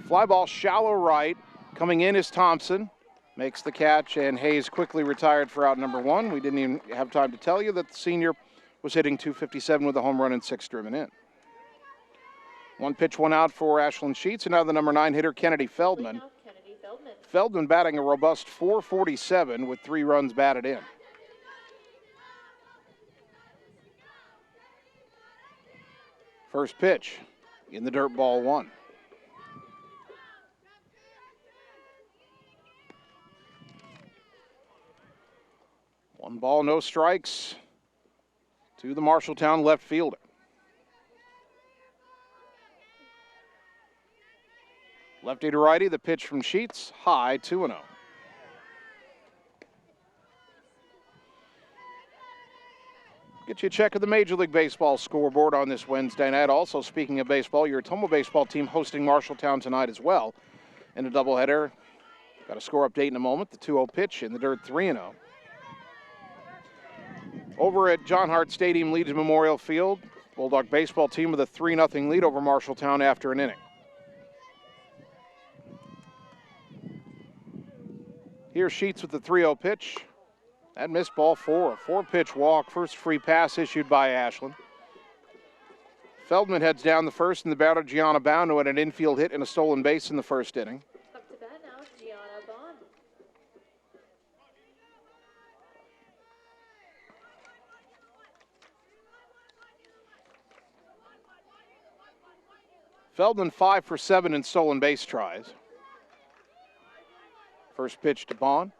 Fly ball shallow right. Coming in is Thompson. Makes the catch, and Hayes quickly retired for out number 1. We didn't even have time to tell you that the senior was hitting .257 with a home run and 6 driven in. 1 pitch, 1 out for Ashlyn Sheets, and now the number 9 hitter, Kennedy Feldman. Feldman batting a robust .447 with 3 runs batted in. First pitch in the dirt, ball 1. One ball, no strikes to the Marshalltown left fielder. Lefty to righty, the pitch from Sheets, high, 2-0. Get you a check of the Major League Baseball scoreboard on this Wednesday night. Also, speaking of baseball, your Ottumwa baseball team hosting Marshalltown tonight as well in a doubleheader. Got a score update in a moment. The 2-0 pitch in the dirt, 3-0. Over at John Hart Stadium, Leeds Memorial Field, Bulldog baseball team with a 3-0 lead over Marshalltown after an inning. Here's Sheets with the 3-0 pitch. That missed ball 4. A 4-pitch walk. First free pass issued by Ashlyn. Feldman heads down the first, and the batter Gianna Bound, who had an infield hit and a stolen base in the first inning. Up to bat now, Gianna Bond. Feldman 5 for 7 in stolen base tries. First pitch to Bond.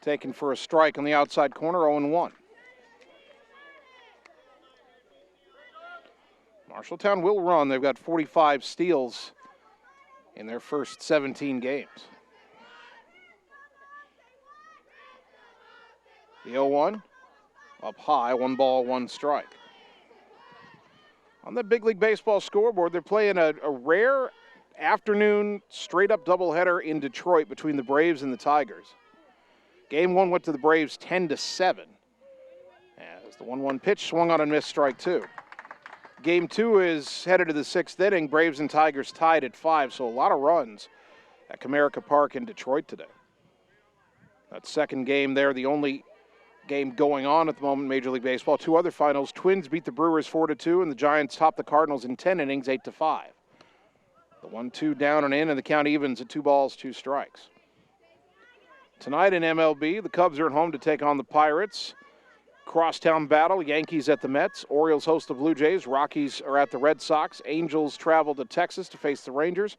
Taken for a strike on the outside corner, 0-1. Marshalltown will run. They've got 45 steals in their first 17 games. The 0-1 up high, 1 ball, 1 strike. On the Big League Baseball scoreboard, they're playing a rare afternoon straight-up doubleheader in Detroit between the Braves and the Tigers. Game 1 went to the Braves 10-7. As the 1-1 pitch swung on and missed strike 2. Game 2 is headed to the 6th inning. Braves and Tigers tied at 5, so a lot of runs at Comerica Park in Detroit today. That second game there, the only game going on at the moment in Major League Baseball. 2 other finals. Twins beat the Brewers 4-2, and the Giants topped the Cardinals in 10 innings, 8-5. The 1-2 down and in, and the count evens at 2 balls, 2 strikes. Tonight in MLB, the Cubs are at home to take on the Pirates. Crosstown battle, Yankees at the Mets. Orioles host the Blue Jays. Rockies are at the Red Sox. Angels travel to Texas to face the Rangers.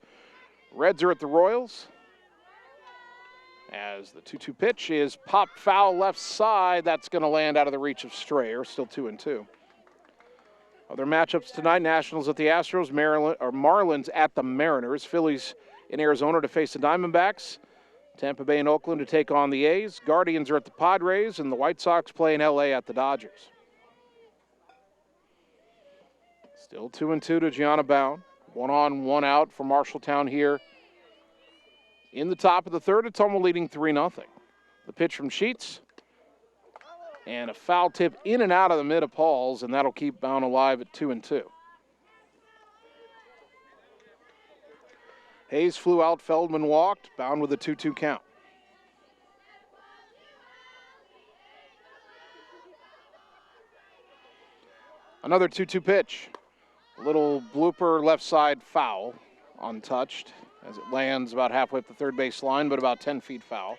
Reds are at the Royals. As the 2-2 pitch is popped foul left side. That's going to land out of the reach of Strayer. Still 2-2. Other matchups tonight, Nationals at the Astros, Marlins at the Mariners. Phillies in Arizona to face the Diamondbacks. Tampa Bay and Oakland to take on the A's. Guardians are at the Padres, and the White Sox play in L.A. at the Dodgers. Still 2-2 to Gianna Bound. 1 on, 1 out for Marshalltown here. In the top of the third, Ottumwa leading 3-0. The pitch from Sheets. And a foul tip in and out of the mid of Paul's, and that'll keep Bound alive at 2-2. Hayes flew out, Feldman walked, Bound with a 2-2 count. Another 2-2 pitch. A little blooper left side foul, untouched, as it lands about halfway up the third base line, but about 10 feet foul.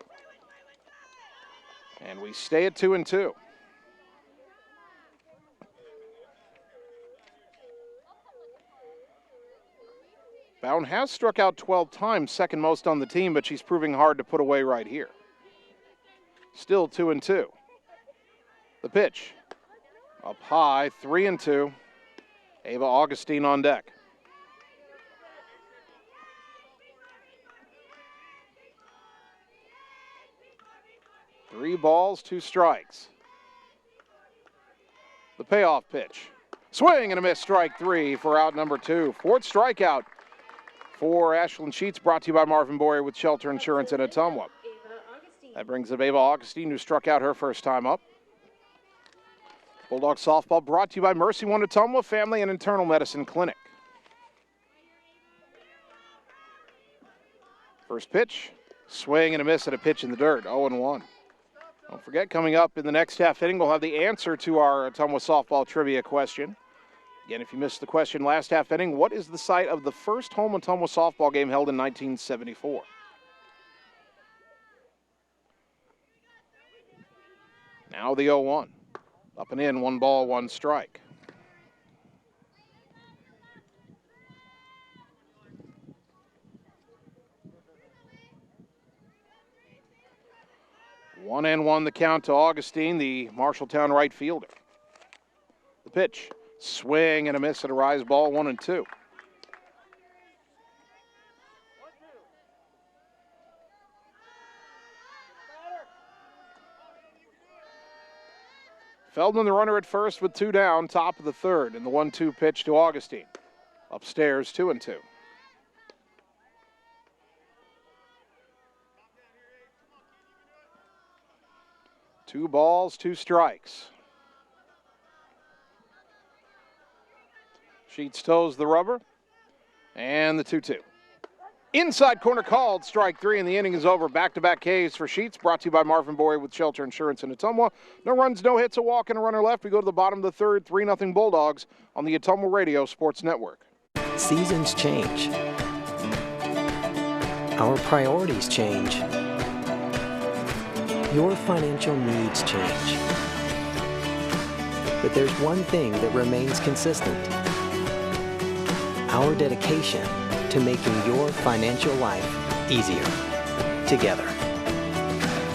And we stay at 2-2. Bound has struck out 12 times, second most on the team, but she's proving hard to put away right here. Still 2-2. The pitch. Up high, 3-2. Ava Augustine on deck. Three balls, 2 strikes. The payoff pitch. Swing and a miss, strike 3 for out number 2. 4th strikeout for Ashlyn Sheets, brought to you by Marvin Boyer with Shelter Insurance in Ottumwa. That brings up Ava Augustine, who struck out her first time up. Bulldog softball brought to you by Mercy One Ottumwa Family and Internal Medicine Clinic. First pitch, swing and a miss at a pitch in the dirt, 0-1. Don't forget, coming up in the next half inning, we'll have the answer to our Ottumwa softball trivia question. Again, if you missed the question last half inning, what is the site of the first home Ottumwa softball game held in 1974? Now the 0-1. Up and in, 1 ball, 1 strike. One and 1 the count to Augustine, the Marshalltown right fielder. The pitch, swing and a miss at a rise ball, 1-2. Feldman, the runner at first with 2 down, top of the third, and the 1-2 pitch to Augustine. Upstairs, 2-2. Two balls, 2 strikes. Sheets toes the rubber, and the 2-2. Inside corner called, strike 3, and the inning is over. Back-to-back Ks for Sheets, brought to you by Marvin Boyer with Shelter Insurance in Ottumwa. No runs, no hits, a walk, and a runner left. We go to the bottom of the third, 3-0 Bulldogs on the Ottumwa Radio Sports Network. Seasons change. Our priorities change. Your financial needs change. But there's one thing that remains consistent. Our dedication to making your financial life easier together.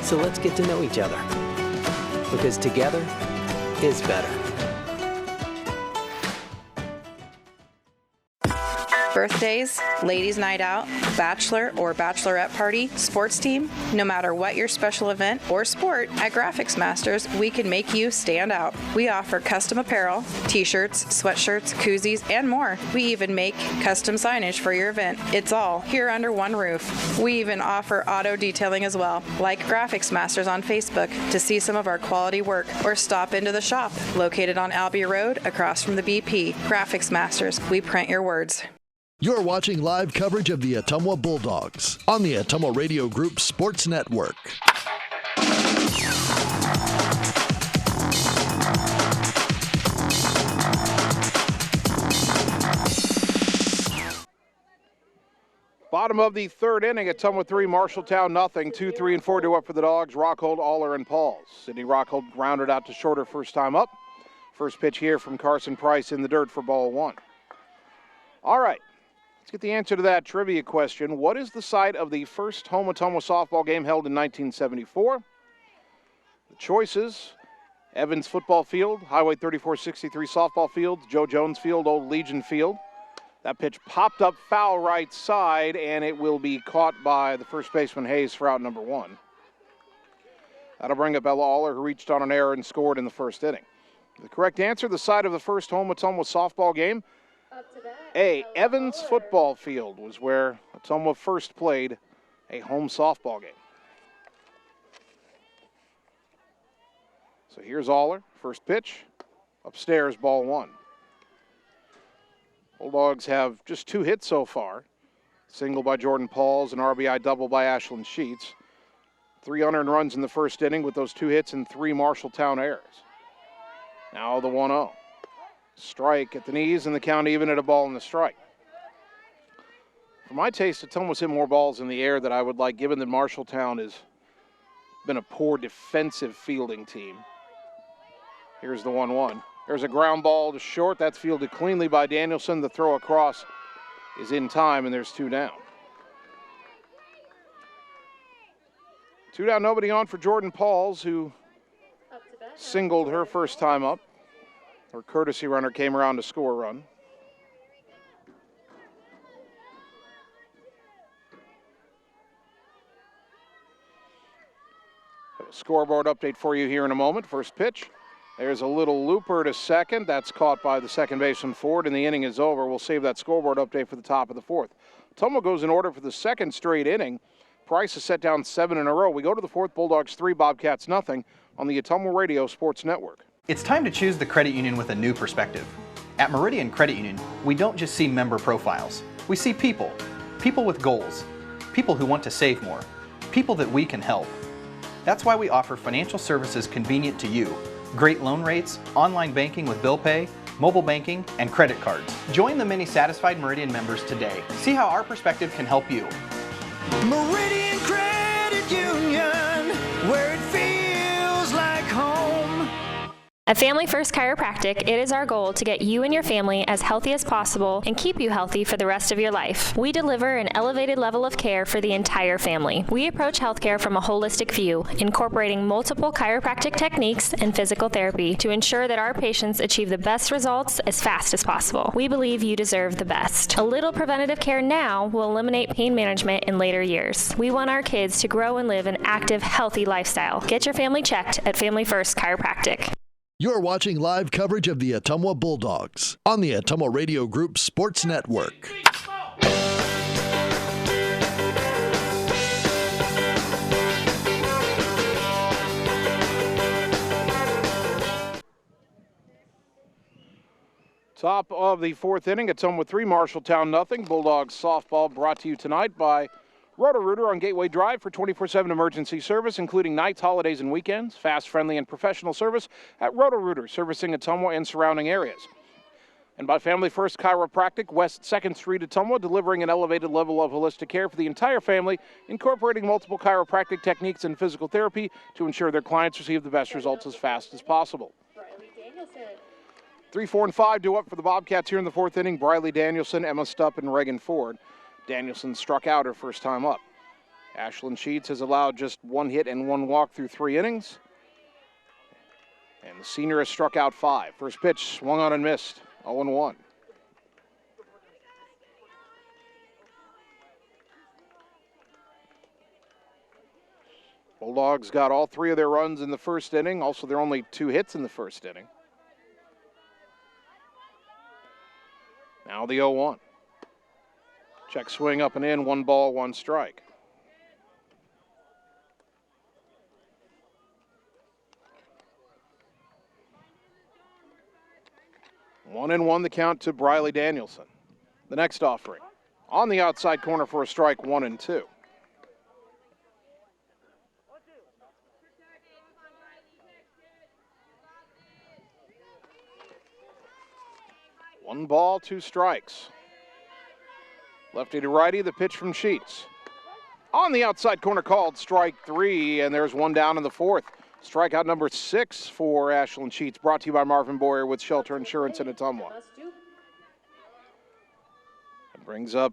So let's get to know each other, because together is better. Birthdays, ladies' night out, bachelor or bachelorette party, sports team, no matter what your special event or sport, at Graphics Masters, we can make you stand out. We offer custom apparel, t-shirts, sweatshirts, koozies, and more. We even make custom signage for your event. It's all here under one roof. We even offer auto detailing as well. Like Graphics Masters on Facebook to see some of our quality work, or stop into the shop located on Albee Road across from the BP. Graphics Masters, we print your words. You're watching live coverage of the Ottumwa Bulldogs on the Ottumwa Radio Group Sports Network. Bottom of the third inning, Ottumwa 3, Marshalltown nothing. 2, 3, and 4 up for the Dogs. Rockhold, Aller, and Pauls. Sidney Rockhold grounded out to shorter first time up. First pitch here from Carson Price in the dirt for ball 1. All right, let's get the answer to that trivia question. What is the site of the first home Ottumwa softball game held in 1974? The choices: Evans Football Field, Highway 3463 Softball Field, Joe Jones Field, Old Legion Field. That pitch popped up foul right side, and it will be caught by the first baseman Hayes for out number 1. That'll bring up Ella Aller, who reached on an error and scored in the first inning. The correct answer, the site of the first home Ottumwa softball game, A, Evans Football Field, was where Ottumwa first played a home softball game. So here's Aller, first pitch, upstairs, ball 1. Bulldogs have just 2 hits so far. Single by Jordan Pauls, an RBI double by Ashlyn Sheets. 3 unearned runs in the first inning with those 2 hits and 3 Marshalltown errors. Now the 1-0. Strike at the knees, and the count even at a ball and a strike. For my taste, Ottumwa's hit more balls in the air than I would like, given that Marshalltown has been a poor defensive fielding team. Here's the 1-1. There's a ground ball to short. That's fielded cleanly by Danielson. The throw across is in time, and there's 2 down. 2 down, nobody on for Jordan Pauls, who singled her first time up. Her courtesy runner came around to score a run. Have a scoreboard update for you here in a moment. First pitch. There's a little looper to second. That's caught by the second baseman Ford, and the inning is over. We'll save that scoreboard update for the top of the 4th. Ottumwa goes in order for the second straight inning. Price has set down 7 in a row. We go to the 4th, Bulldogs 3, Bobcats nothing on the Ottumwa Radio Sports Network. It's time to choose the credit union with a new perspective. At Meridian Credit Union, we don't just see member profiles. We see people. People with goals. People who want to save more. People that we can help. That's why we offer financial services convenient to you. Great loan rates, online banking with bill pay, mobile banking, and credit cards. Join the many satisfied Meridian members today. See how our perspective can help you. Meridian Credit Union, where it feels like home. At Family First Chiropractic, it is our goal to get you and your family as healthy as possible and keep you healthy for the rest of your life. We deliver an elevated level of care for the entire family. We approach healthcare from a holistic view, incorporating multiple chiropractic techniques and physical therapy to ensure that our patients achieve the best results as fast as possible. We believe you deserve the best. A little preventative care now will eliminate pain management in later years. We want our kids to grow and live an active, healthy lifestyle. Get your family checked at Family First Chiropractic. You're watching live coverage of the Ottumwa Bulldogs on the Ottumwa Radio Group Sports Network. Top of the 4th inning, Ottumwa 3, Marshalltown nothing. Bulldogs softball brought to you tonight by Roto-Rooter on Gateway Drive for 24/7 emergency service, including nights, holidays, and weekends. Fast, friendly, and professional service at Roto-Rooter, servicing Ottumwa and surrounding areas. And by Family First Chiropractic, West 2nd Street, Ottumwa, delivering an elevated level of holistic care for the entire family, incorporating multiple chiropractic techniques and physical therapy to ensure their clients receive the best results as fast as possible. 3, 4, and 5 due up for the Bobcats here in the 4th inning. Briley Danielson, Emma Stupp, and Reagan Ford. Danielson struck out her first time up. Ashlyn Sheets has allowed just 1 hit and 1 walk through 3 innings. And the senior has struck out 5. First pitch swung on and missed. 0-1. Bulldogs got all 3 of their runs in the first inning. Also, there are only 2 hits in the first inning. Now the 0-1. Check swing up and in, 1 ball, 1 strike. One and 1 the count to Briley Danielson. The next offering. On the outside corner for a strike, 1 and 2. One ball, 2 strikes. Lefty to righty, the pitch from Sheets. On the outside corner called, strike 3, and there's 1 down in the 4th. Strikeout number 6 for Ashland Sheets, brought to you by Marvin Boyer with Shelter Insurance in Ottumwa. It brings up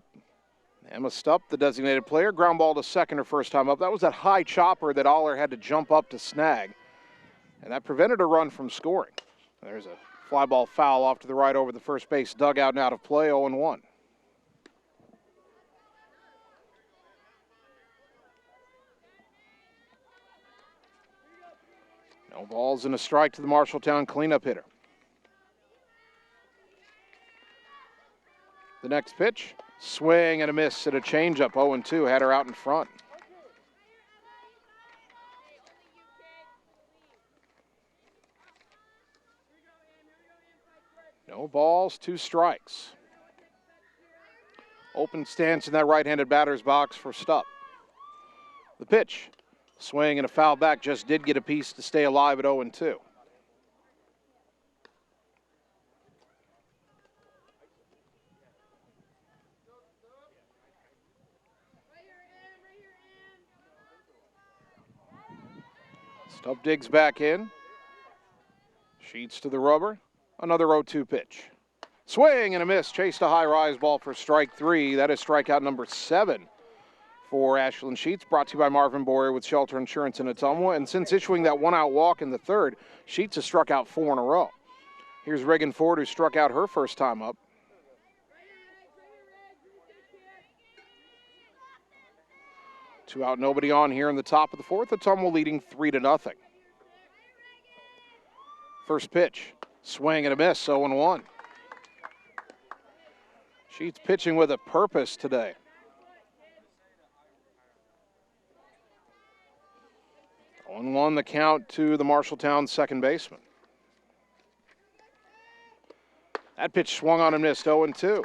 Emma Stupp, the designated player. Ground ball to second her first time up. That was that high chopper that Aller had to jump up to snag, and that prevented a run from scoring. There's a fly ball foul off to the right over the first base dugout and out of play, 0-1. No balls and a strike to the Marshalltown cleanup hitter. The next pitch, swing and a miss at a changeup, 0-2, had her out in front. No balls, 2 strikes. Open stance in that right-handed batter's box for Stupp. The pitch, swing and a foul back, just did get a piece to stay alive at 0-2. Stupp digs back in. Sheets to the rubber. Another 0-2 pitch. Swing and a miss. Chased a high rise ball for strike 3. That is strikeout number 7 for Ashland Sheets, brought to you by Marvin Boyer with Shelter Insurance in Ottumwa. And since issuing that 1-out walk in the 3rd, Sheets has struck out 4 in a row. Here's Reagan Ford, who struck out her first time up. Two out, nobody on here in the top of the 4th. Ottumwa leading 3-0. First pitch, swing and a miss, 0-1. Sheets pitching with a purpose today. 0-1 the count to the Marshalltown second baseman. That pitch swung on and missed, 0-2.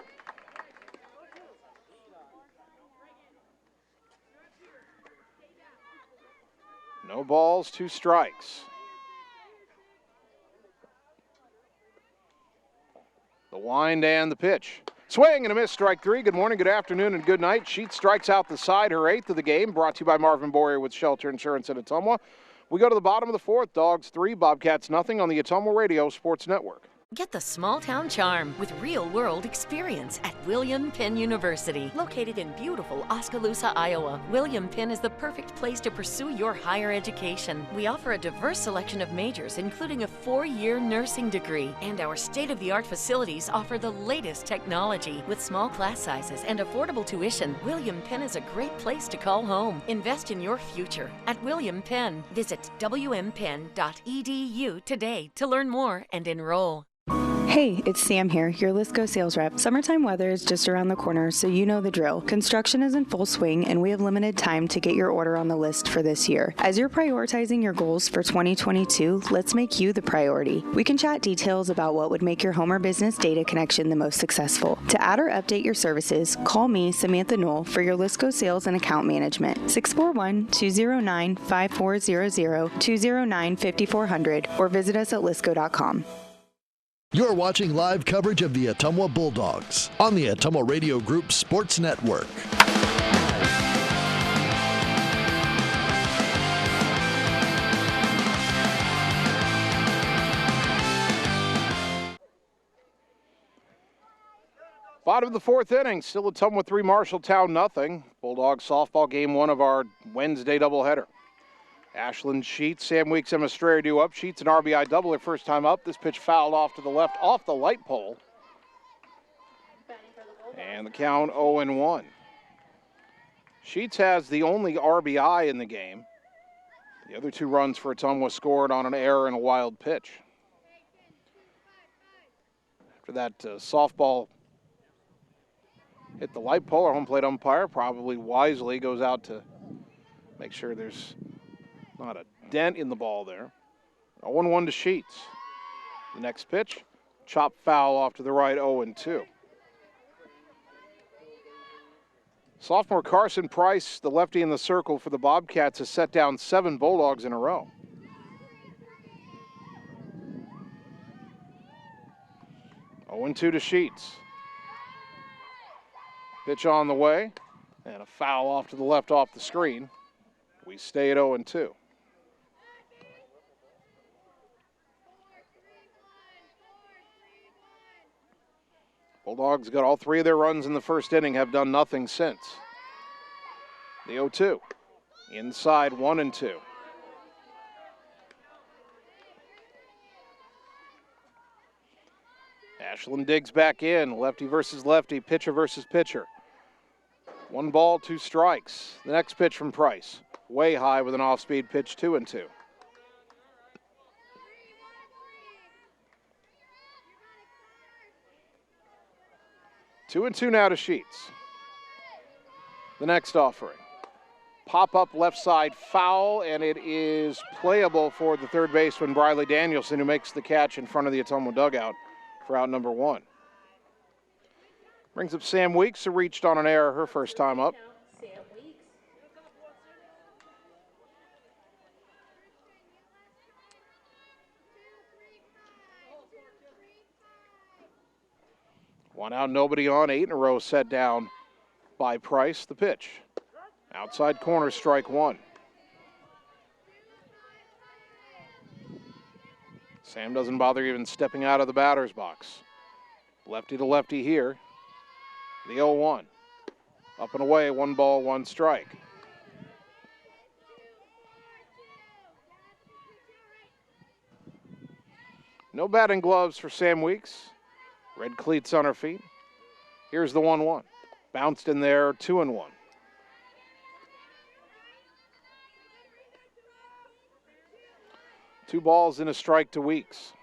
No balls, 2 strikes. The wind and the pitch. Swing and a miss, strike 3. Good morning, good afternoon, and good night. Sheets strikes out the side, her 8th of the game, brought to you by Marvin Boyer with Shelter Insurance in Ottumwa. We go to the bottom of the 4th. Dogs 3, Bobcats nothing on the Ottumwa Radio Sports Network. Get the small town charm with real-world experience at William Penn University. Located in beautiful Oskaloosa, Iowa, William Penn is the perfect place to pursue your higher education. We offer a diverse selection of majors, including a 4-year nursing degree. And our state-of-the-art facilities offer the latest technology. With small class sizes and affordable tuition, William Penn is a great place to call home. Invest in your future at William Penn. Visit wmpenn.edu today to learn more and enroll. Hey, it's Sam here, your Lisco sales rep. Summertime weather is just around the corner, so you know the drill. Construction is in full swing, and we have limited time to get your order on the list for this year. As you're prioritizing your goals for 2022, let's make you the priority. We can chat details about what would make your home or business data connection the most successful. To add or update your services, call me, Samantha Knoll, for your Lisco sales and account management. 641-209-5400, 209-5400, or visit us at lisco.com. You're watching live coverage of the Ottumwa Bulldogs on the Ottumwa Radio Group Sports Network. Bottom of the 4th inning, still Ottumwa 3, Marshalltown nothing. Bulldogs softball game 1 of our Wednesday doubleheader. Ashland Sheets, Sam Weeks, Emma Strayer do up. Sheets an RBI double her first time up. This pitch fouled off to the left, off the light pole. And the count 0-1. Sheets has the only RBI in the game. The other 2 runs for Ottumwa scored on an error and a wild pitch. After that softball hit the light pole, our home plate umpire probably wisely goes out to make sure there's not a dent in the ball there. 0-1 to Sheets. The next pitch, chop foul off to the right, 0-2. Sophomore Carson Price, the lefty in the circle for the Bobcats, has set down 7 Bulldogs in a row. Oh, 2 to Sheets. Pitch on the way, and a foul off to the left off the screen. We stay at 0-2. Bulldogs got all 3 of their runs in the first inning, have done nothing since. The 0-2. Inside 1-2. Ashland digs back in. Lefty versus lefty, pitcher versus pitcher. 1 ball, 2 strikes. The next pitch from Price. Way high with an off-speed pitch, 2-2. Two and two now to Sheets. The next offering. Pop-up left side foul, and it is playable for the third baseman, Briley Danielson, who makes the catch in front of the Ottumwa dugout for out number 1. Brings up Sam Weeks, who reached on an error her first time up. One out, nobody on. 8 in a row set down by Price. The pitch. Outside corner, strike 1. Sam doesn't bother even stepping out of the batter's box. Lefty to lefty here. The 0-1. Up and away, 1 ball, 1 strike. No batting gloves for Sam Weeks. Red cleats on her feet. Here's the 1-1. Bounced in there, 2-1. Two balls and a strike to Weeks.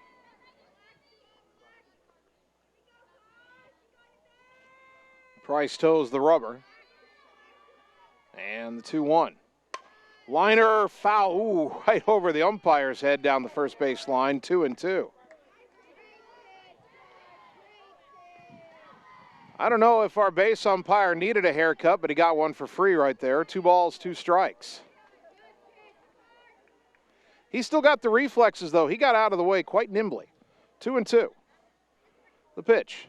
Price toes the rubber. And the 2-1. Liner, foul, ooh, right over the umpire's head down the first base line, 2-2. I don't know if our base umpire needed a haircut, but he got one for free right there. 2 balls, 2 strikes. He's still got the reflexes, though. He got out of the way quite nimbly. 2-2. The pitch.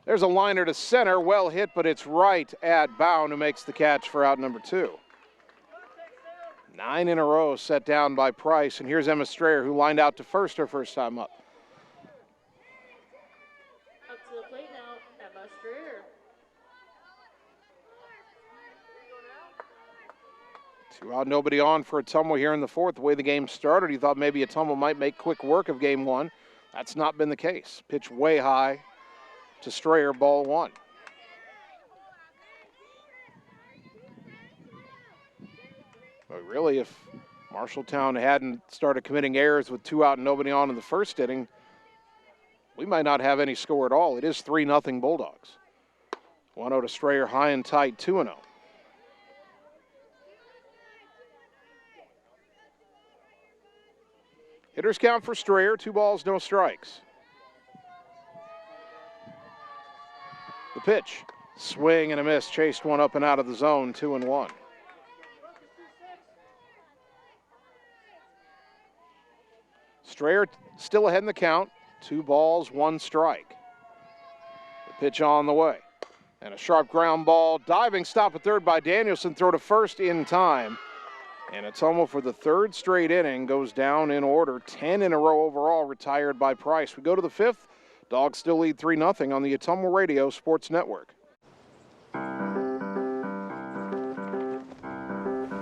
There's a liner to center. Well hit, but it's right at Bound, who makes the catch for out number 2. 9 in a row set down by Price. And here's Emma Strayer, who lined out to first her first time up. Up to the plate now, Emma Strayer. 2 out, nobody on for Ottumwa here in the 4th. The way the game started, he thought maybe Ottumwa might make quick work of game 1. That's not been the case. Pitch way high to Strayer, ball 1. But really, if Marshalltown hadn't started committing errors with 2 out and nobody on in the first inning, we might not have any score at all. It is 3-0 Bulldogs. 1-0 to Strayer, high and tight, 2-0. Hitters count for Strayer, 2 balls, no strikes. The pitch, swing and a miss, chased one up and out of the zone, 2-1. Strayer still ahead in the count, 2 balls, 1 strike. The pitch on the way. And a sharp ground ball, diving stop at third by Danielson, throw to first in time. And Ottumwa for the 3rd straight inning goes down in order. 10 in a row overall, retired by Price. We go to the 5th. Dogs still lead 3-0 on the Ottumwa Radio Sports Network.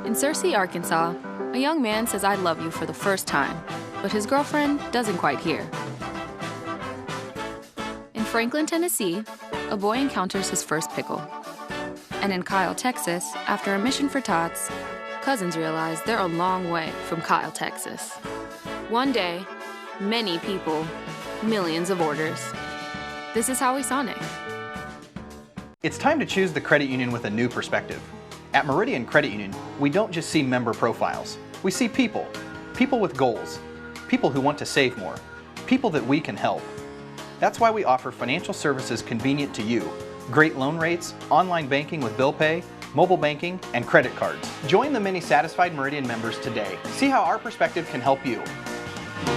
In Searcy, Arkansas, a young man says I love you for the first time, but his girlfriend doesn't quite hear. In Franklin, Tennessee, a boy encounters his first pickle. And in Kyle, Texas, after a mission for tots, Cousins realize they're a long way from Kyle, Texas. One day, many people, millions of orders. This is Howie Sonic. It's time to choose the credit union with a new perspective. At Meridian Credit Union, we don't just see member profiles. We see people. People with goals. People who want to save more. People that we can help. That's why we offer financial services convenient to you. Great loan rates, online banking with bill pay, mobile banking, and credit cards. Join the many satisfied Meridian members today. See how our perspective can help you.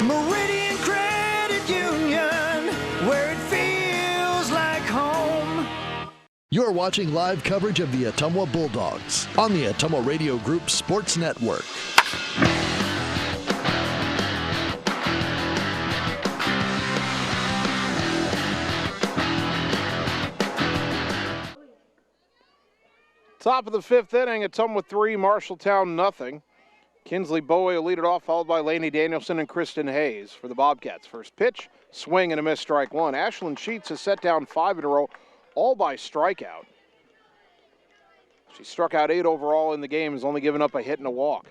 Meridian Credit Union, where it feels like home. You're watching live coverage of the Ottumwa Bulldogs on the Ottumwa Radio Group Sports Network. Top of the fifth inning, Ottumwa 3, Marshalltown nothing. Kinsley Bowie will lead it off, followed by Lainey Danielson and Kristen Hayes for the Bobcats. First pitch, swing and a miss, strike one. Ashlyn Sheets has set down 5 in a row, all by strikeout. She struck out 8 overall in the game, has only given up a hit and a walk.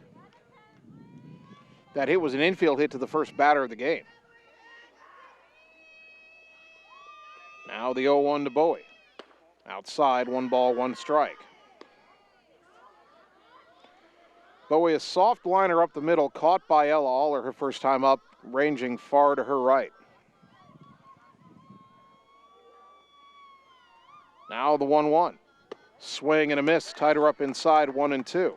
That hit was an infield hit to the first batter of the game. Now the 0-1 to Bowie. Outside, 1 ball, 1 strike. Bowie, a soft liner up the middle, caught by Ella Aller her first time up, ranging far to her right. Now the 1-1. Swing and a miss, tied her up inside, 1-2.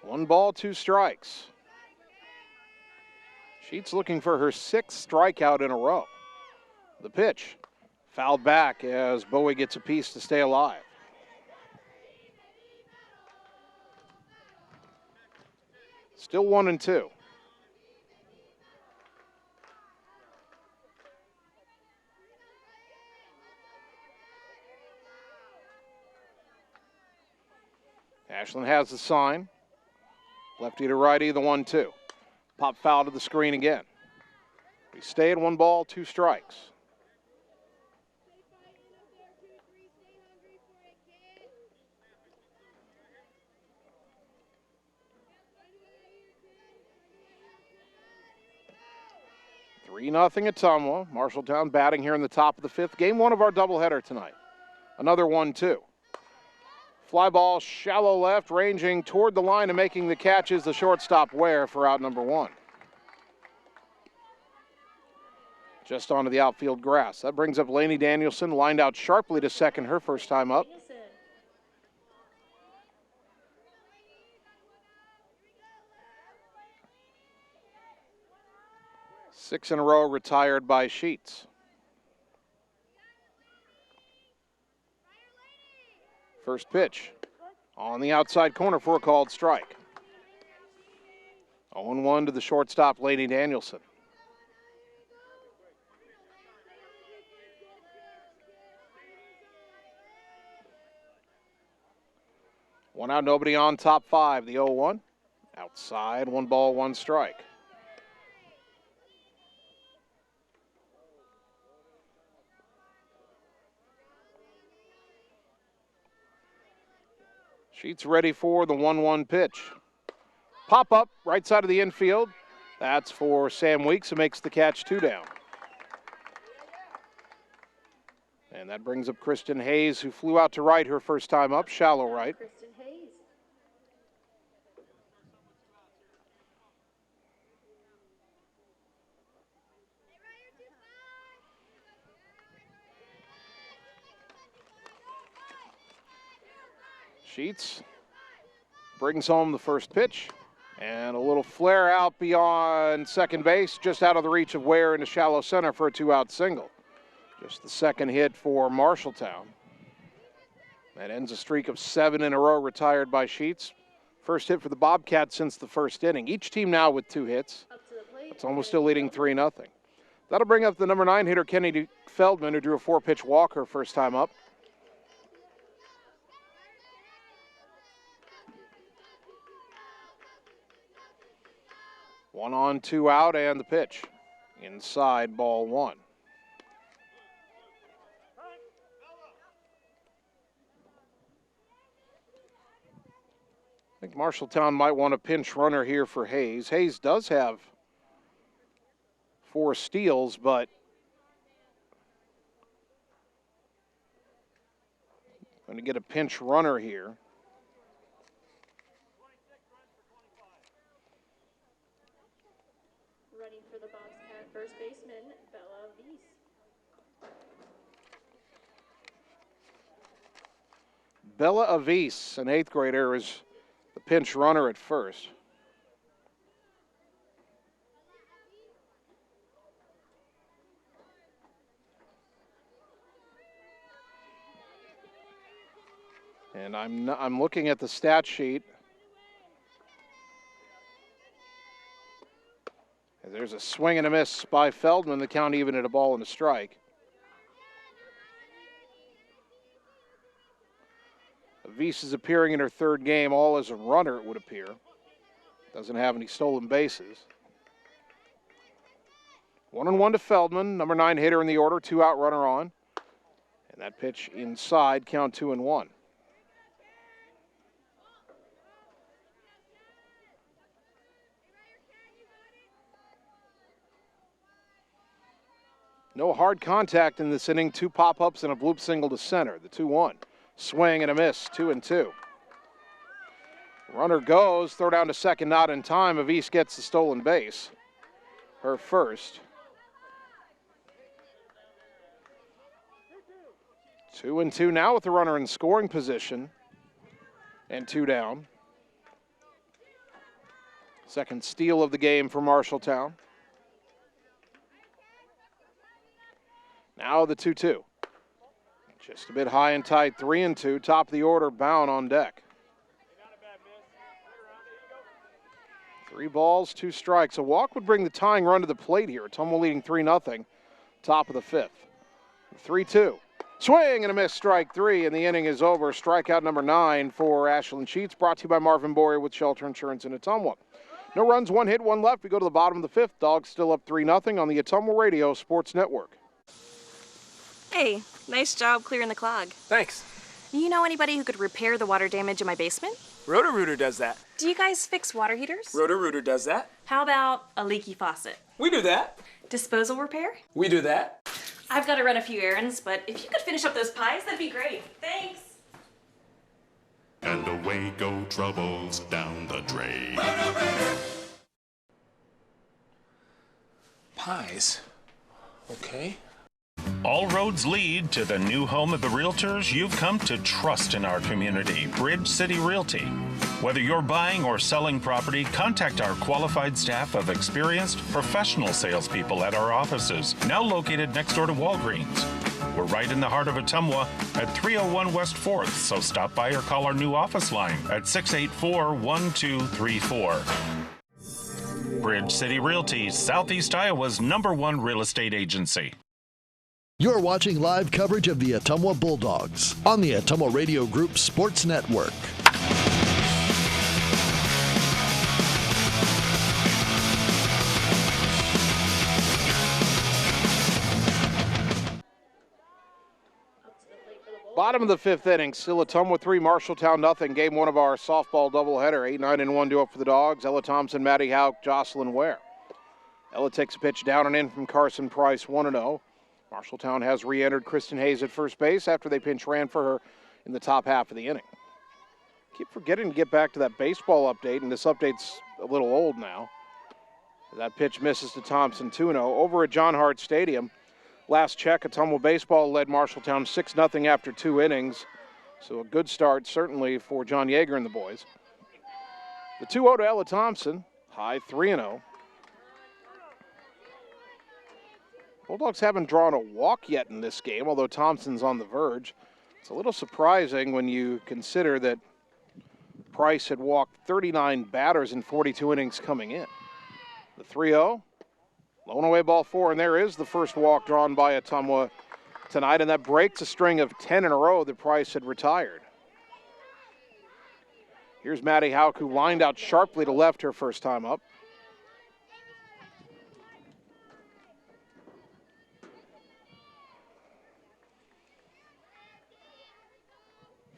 One ball, 2 strikes. Sheets looking for her 6th strikeout in a row. The pitch, fouled back as Bowie gets a piece to stay alive. Still 1-2. Ashlyn has the sign. Lefty to righty, the 1-2. Pop foul to the screen again. We stay at 1 ball, 2 strikes. Three 3-0 Ottumwa. Marshalltown batting here in the top of the 5th. Game 1 of our doubleheader tonight. Another 1-2. Fly ball shallow left, ranging toward the line and making the catch is the shortstop Ware for out number 1. Just onto the outfield grass. That brings up Lainey Danielson, lined out sharply to second her first time up. Six in a row retired by Sheets. First pitch on the outside corner for a called strike. 0-1 to the shortstop, Lainey Danielson. One out, nobody on, top 5. The 0-1. Outside, 1 ball, 1 strike. Sheets ready for the 1-1 pitch. Pop up, right side of the infield. That's for Sam Weeks, who makes the catch 2 down. And that brings up Kristen Hayes, who flew out to right her first time up, shallow right. Kristen Hayes. Sheets brings home the first pitch, and a little flare out beyond second base, just out of the reach of Ware into shallow center for a 2-out single. Just the second hit for Marshalltown. That ends a streak of 7 in a row retired by Sheets. First hit for the Bobcats since the first inning. Each team now with 2 hits. It's almost still leading 3-0. That'll bring up the number 9 hitter, Kennedy Feldman, who drew a 4-pitch walk her first time up. One on, 2 out, and the pitch. Inside, ball one. I think Marshalltown might want a pinch runner here for Hayes. Hayes does have 4 steals, but going to get a pinch runner here. Running for the Bobcat first baseman, Bella Weiss. Bella Avis, an 8th grader, is the pinch runner at first. And I'm looking at the stat sheet. And there's a swing and a miss by Feldman. The count even at a ball and a strike. Avis is appearing in her 3rd game, all as a runner, it would appear. Doesn't have any stolen bases. 1-1 to Feldman, number 9 hitter in the order, 2-out runner on. And that pitch inside, count 2-1. No hard contact in this inning, 2 pop-ups and a bloop single to center, the 2-1. Swing and a miss, 2-2. Runner goes, throw down to second, not in time. Avis gets the stolen base, her first. 2-2 now with the runner in scoring position and 2 down. Second steal of the game for Marshalltown. Now the 2-2. Just a bit high and tight, 3-2. Top of the order, Bound on deck. 3 balls, 2 strikes. A walk would bring the tying run to the plate here. Ottumwa leading 3-0. Top of the 5th. 3-2. Swing and a miss, strike 3, and the inning is over. Strikeout number 9 for Ashlyn Sheets, brought to you by Marvin Boyer with Shelter Insurance in Ottumwa. No runs, 1 hit, 1 left. We go to the bottom of the 5th. Dogs still up 3-0 on the Ottumwa Radio Sports Network. Hey, nice job clearing the clog. Thanks. You know anybody who could repair the water damage in my basement? Roto-Rooter does that. Do you guys fix water heaters? Roto-Rooter does that. How about a leaky faucet? We do that. Disposal repair? We do that. I've got to run a few errands, but if you could finish up those pies, that'd be great. Thanks. And away go troubles down the drain. Pies. Okay. All roads lead to the new home of the realtors you've come to trust in our community, Bridge City Realty. Whether you're buying or selling property, contact our qualified staff of experienced, professional salespeople at our offices, now located next door to Walgreens. We're right in the heart of Ottumwa at 301 West 4th, so stop by or call our new office line at 684-1234. Bridge City Realty, Southeast Iowa's #1 real estate agency. You're watching live coverage of the Ottumwa Bulldogs on the Ottumwa Radio Group Sports Network. Bottom of the 5th inning, still Ottumwa 3, Marshalltown nothing. Game 1 of our softball doubleheader. 8-9-1 duo for the Dogs. Ella Thompson, Maddie Hauk, Jocelyn Ware. Ella takes a pitch down and in from Carson Price, 1-0. Marshalltown has re-entered Kristen Hayes at first base after they pinch ran for her in the top half of the inning. Keep forgetting to get back to that baseball update, and this update's a little old now. That pitch misses to Thompson, 2-0. Over at John Hart Stadium, last check, Ottumwa baseball led Marshalltown 6-0 after 2 innings. So a good start, certainly, for John Yeager and the boys. The 2-0 to Ella Thompson, high 3-0. Bulldogs haven't drawn a walk yet in this game, although Thompson's on the verge. It's a little surprising when you consider that Price had walked 39 batters in 42 innings coming in. The 3-0, lone away ball 4, and there is the first walk drawn by Ottumwa tonight, and that breaks a string of 10 in a row that Price had retired. Here's Maddie Hauk, who lined out sharply to left her first time up.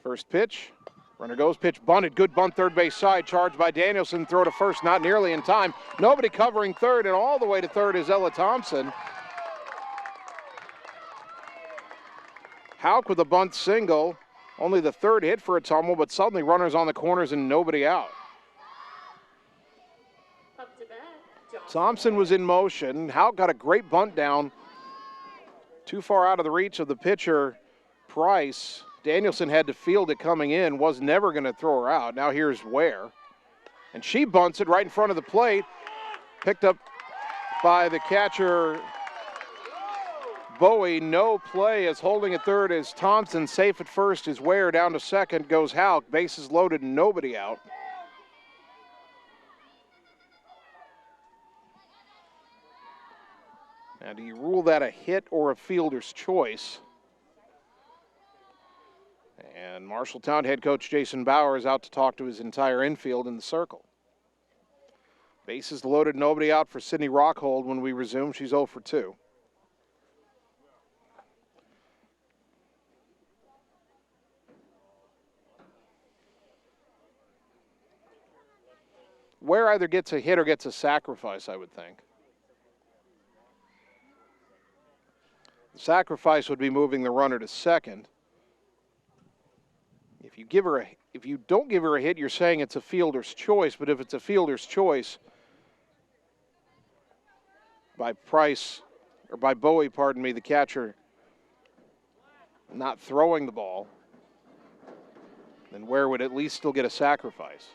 First pitch. Runner goes, pitch bunted. Good bunt, third base side. Charged by Danielson. Throw to first, not nearly in time. Nobody covering third, and all the way to third is Ella Thompson. Hauk with a bunt single. Only the third hit for Ottumwa, but suddenly runners on the corners and nobody out. Thompson was in motion. Hauk got a great bunt down. Too far out of the reach of the pitcher, Price. Danielson had to field it coming in, was never going to throw her out. Now here's Ware. And she bunts it right in front of the plate. Picked up by the catcher, Bowie. No play as holding at third is Thompson. Safe at first is Ware. Down to second goes Hauk. Bases loaded, nobody out. Now, do you rule that a hit or a fielder's choice? And Marshalltown head coach Jason Bauer is out to talk to his entire infield in the circle. Bases loaded, nobody out for Sydney Rockhold when we resume. She's 0 for 2. Ware either gets a hit or gets a sacrifice, I would think. The sacrifice would be moving the runner to second. If you don't give her a hit, you're saying it's a fielder's choice, but if it's a fielder's choice by Price, or by Bowie, pardon me, the catcher not throwing the ball, then Ware would at least still get a sacrifice.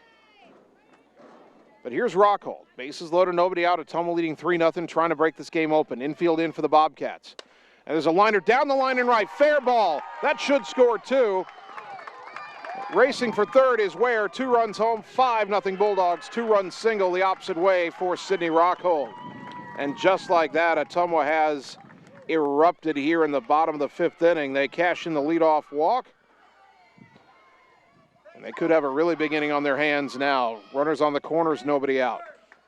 But here's Rockhold. Bases loaded, nobody out. Ottumwa leading 3-0, trying to break this game open. Infield in for the Bobcats. And there's a liner down the line and right. Fair ball. That should score 2. Racing for third is Ware. 2 runs home, 5-0 Bulldogs. 2-run single the opposite way for Sydney Rockhold. And just like that, Ottumwa has erupted here in the bottom of the 5th inning. They cash in the leadoff walk. And they could have a really big inning on their hands now. Runners on the corners, nobody out.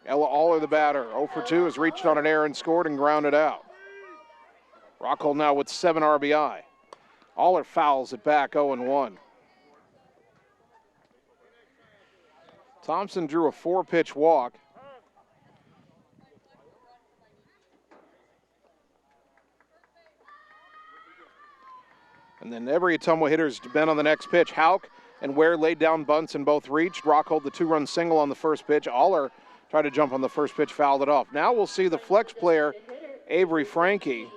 Ella Aller, the batter, 0 for 2, has reached on an error and scored and grounded out. Rockhold now with 7 RBI. Aller fouls it back, 0-1. Thompson drew a 4-pitch walk. And then every Ottumwa hitter's been on the next pitch. Hauk and Ware laid down bunts and both reached. Rockhold the 2-run single on the first pitch. Aller tried to jump on the first pitch, fouled it off. Now we'll see the flex player, Avery Frankie,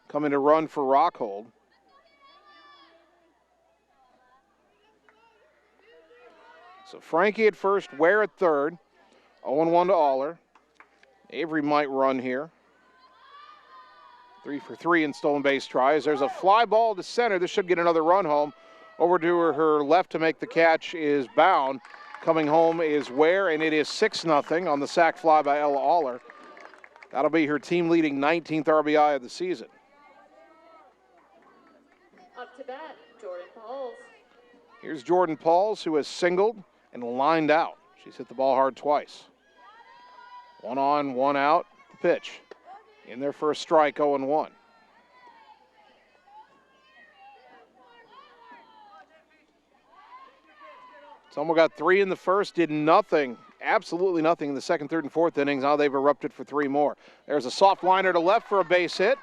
coming to run for Rockhold. So Frankie at first, Ware at third. 0-1 to Aller. Avery might run here. 3 for 3 in stolen base tries. There's a fly ball to center. This should get another run home. Over to her left to make the catch is Bound. Coming home is Ware, and it is 6-0 on the sac fly by Ella Aller. That'll be her team-leading 19th RBI of the season. Up to bat, Jordan Pauls. Here's Jordan Pauls, who has singled and lined out. She's hit the ball hard twice. 1 on, 1 out, the pitch. In their first strike, 0-1. Ottumwa got 3 in the first, did nothing, absolutely nothing in the second, third, and fourth innings. Now they've erupted for 3 more. There's a soft liner to left for a base hit.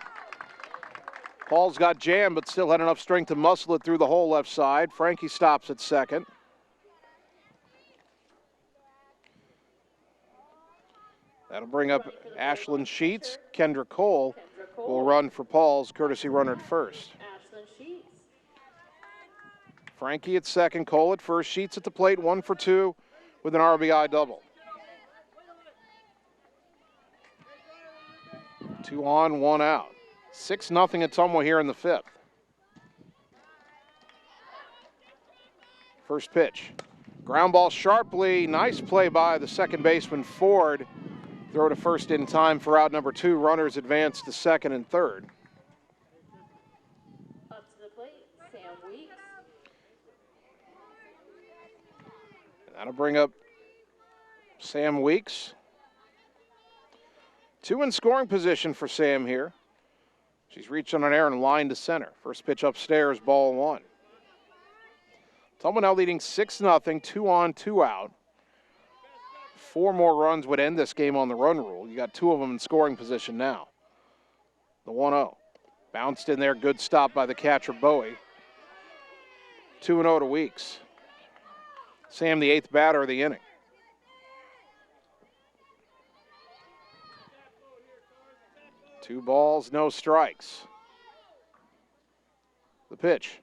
Paul's got jammed, but still had enough strength to muscle it through the whole left side. Frankie stops at second. That'll bring up Ashlyn Sheets. Kendra Cole will run for Paul's courtesy runner at first. Frankie at second, Cole at first. Sheets at the plate, 1 for 2 with an RBI double. 2 on, 1 out. 6-0 Ottumwa here in the 5th. First pitch. Ground ball sharply. Nice play by the second baseman Ford. Throw to first in time for out number 2. Runners advance to second and third. Up to the plate, Sam Weeks. And that'll bring up Sam Weeks. 2 in scoring position for Sam here. She's reached on an error and line to center. First pitch upstairs, ball one. Ottumwa now leading 6-0, 2 on, 2 out. 4 more runs would end this game on the run rule. You got 2 of them in scoring position now. The 1-0. Bounced in there, good stop by the catcher, Bowie. 2-0 to Weeks. Sam, the 8th batter of the inning. Two balls, no strikes. The pitch.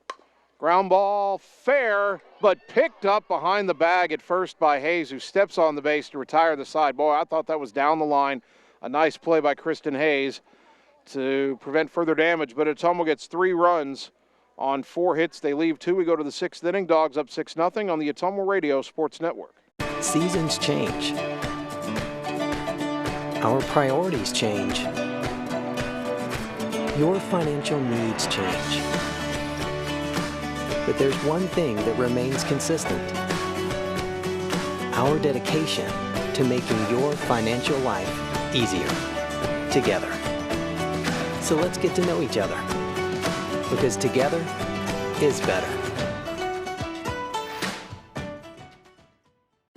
Ground ball, fair, but picked up behind the bag at first by Hayes, who steps on the base to retire the side. Boy, I thought that was down the line. A nice play by Kristen Hayes to prevent further damage, but Ottumwa gets 3 runs on 4 hits. They leave 2. We go to the 6th inning. Dogs up 6-0 on the Ottumwa Radio Sports Network. Seasons change. Our priorities change. Your financial needs change. But there's one thing that remains consistent. Our dedication to making your financial life easier together. So let's get to know each other, because together is better.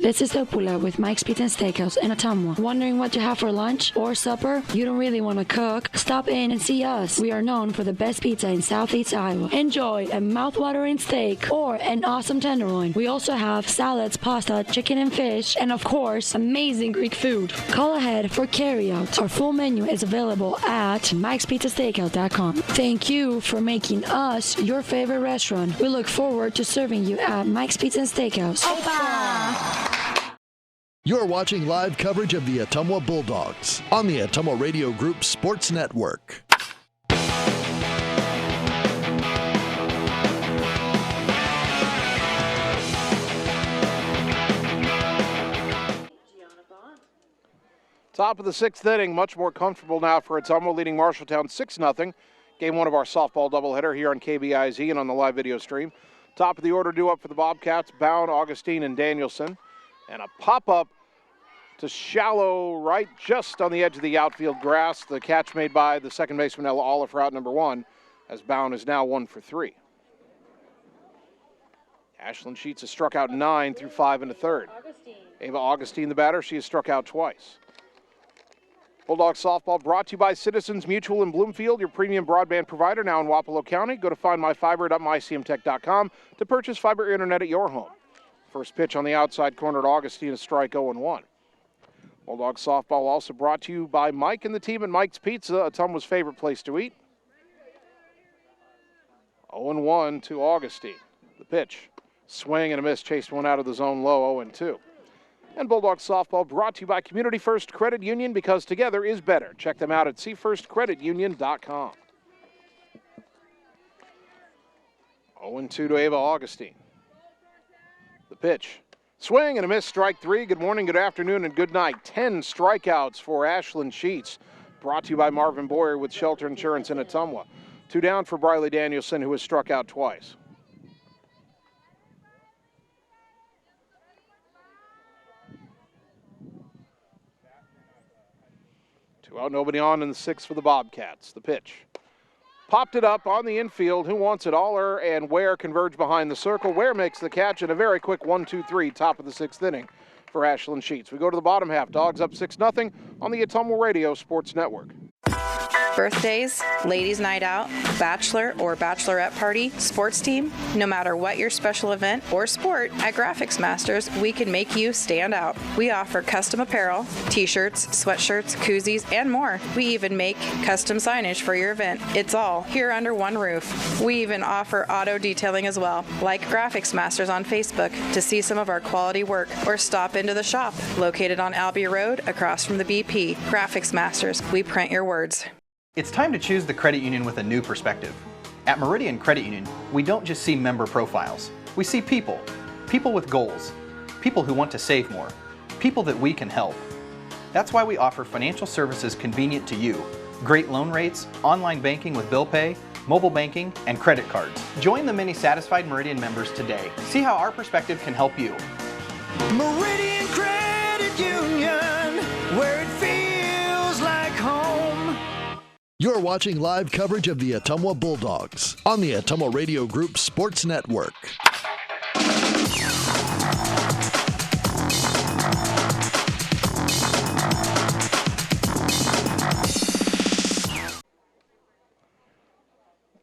This is Opula with Mike's Pizza and Steakhouse in Ottumwa. Wondering what to have for lunch or supper? You don't really want to cook? Stop in and see us. We are known for the best pizza in Southeast Iowa. Enjoy a mouth-watering steak or an awesome tenderloin. We also have salads, pasta, chicken and fish, and of course, amazing Greek food. Call ahead for carryout. Our full menu is available at mikespizzasteakhouse.com. Thank you for making us your favorite restaurant. We look forward to serving you at Mike's Pizza and Steakhouse. Opa! You're watching live coverage of the Ottumwa Bulldogs on the Ottumwa Radio Group Sports Network. Top of the 6th inning, much more comfortable now for Ottumwa, leading Marshalltown 6-0. Game 1 of our softball doubleheader here on KBIZ and on the live video stream. Top of the order due up for the Bobcats, Bound, Augustine, and Danielson. And a pop-up to shallow right just on the edge of the outfield grass. The catch made by the second baseman, Ella Oliver, out number 1, as Bound is now 1 for 3. Ashlyn Sheets has struck out 9 through 5 1/3. Ava Augustine, the batter, she has struck out twice. Bulldog softball brought to you by Citizens Mutual in Bloomfield, your premium broadband provider now in Wapello County. Go to findmyfiber.mycmtech.com to purchase fiber internet at your home. First pitch on the outside corner at Augustine, a strike 0-1. Bulldog softball also brought to you by Mike and the team at Mike's Pizza, Ottumwa's favorite place to eat. 0-1 to Augustine. The pitch, swing and a miss, chased one out of the zone low, 0-2. And Bulldog softball brought to you by Community First Credit Union, because together is better. Check them out at cfirstcreditunion.com. 0-2 to Ava Augustine. The pitch, swing and a miss, strike 3. Good morning, good afternoon, and good night. 10 strikeouts for Ashlyn Sheets. Brought to you by Marvin Boyer with Shelter Insurance in Ottumwa. 2 down for Briley Danielson, who has struck out twice. Two out, nobody on in the 6th for the Bobcats. The pitch. Popped it up on the infield. Who wants it? Aller and Ware converge behind the circle. Ware makes the catch in a very quick 1-2-3, top of the 6th inning for Ashlyn Sheets. We go to the bottom half. Dogs up 6-0 on the Ottumwa Radio Sports Network. Birthdays, ladies' night out, bachelor or bachelorette party, sports team, no matter what your special event or sport, at Graphics Masters, we can make you stand out. We offer custom apparel, t-shirts, sweatshirts, koozies, and more. We even make custom signage for your event. It's all here under one roof. We even offer auto detailing as well. Like Graphics Masters on Facebook to see some of our quality work, or stop into the shop located on Albia Road across from the BP. Graphics Masters, we print your words. It's time to choose the credit union with a new perspective. At Meridian Credit Union, we don't just see member profiles. We see people. People with goals. People who want to save more. People that we can help. That's why we offer financial services convenient to you. Great loan rates, online banking with bill pay, mobile banking, and credit cards. Join the many satisfied Meridian members today. See how our perspective can help you. Meridian Credit Union, where it feels like home. You're watching live coverage of the Ottumwa Bulldogs on the Ottumwa Radio Group Sports Network.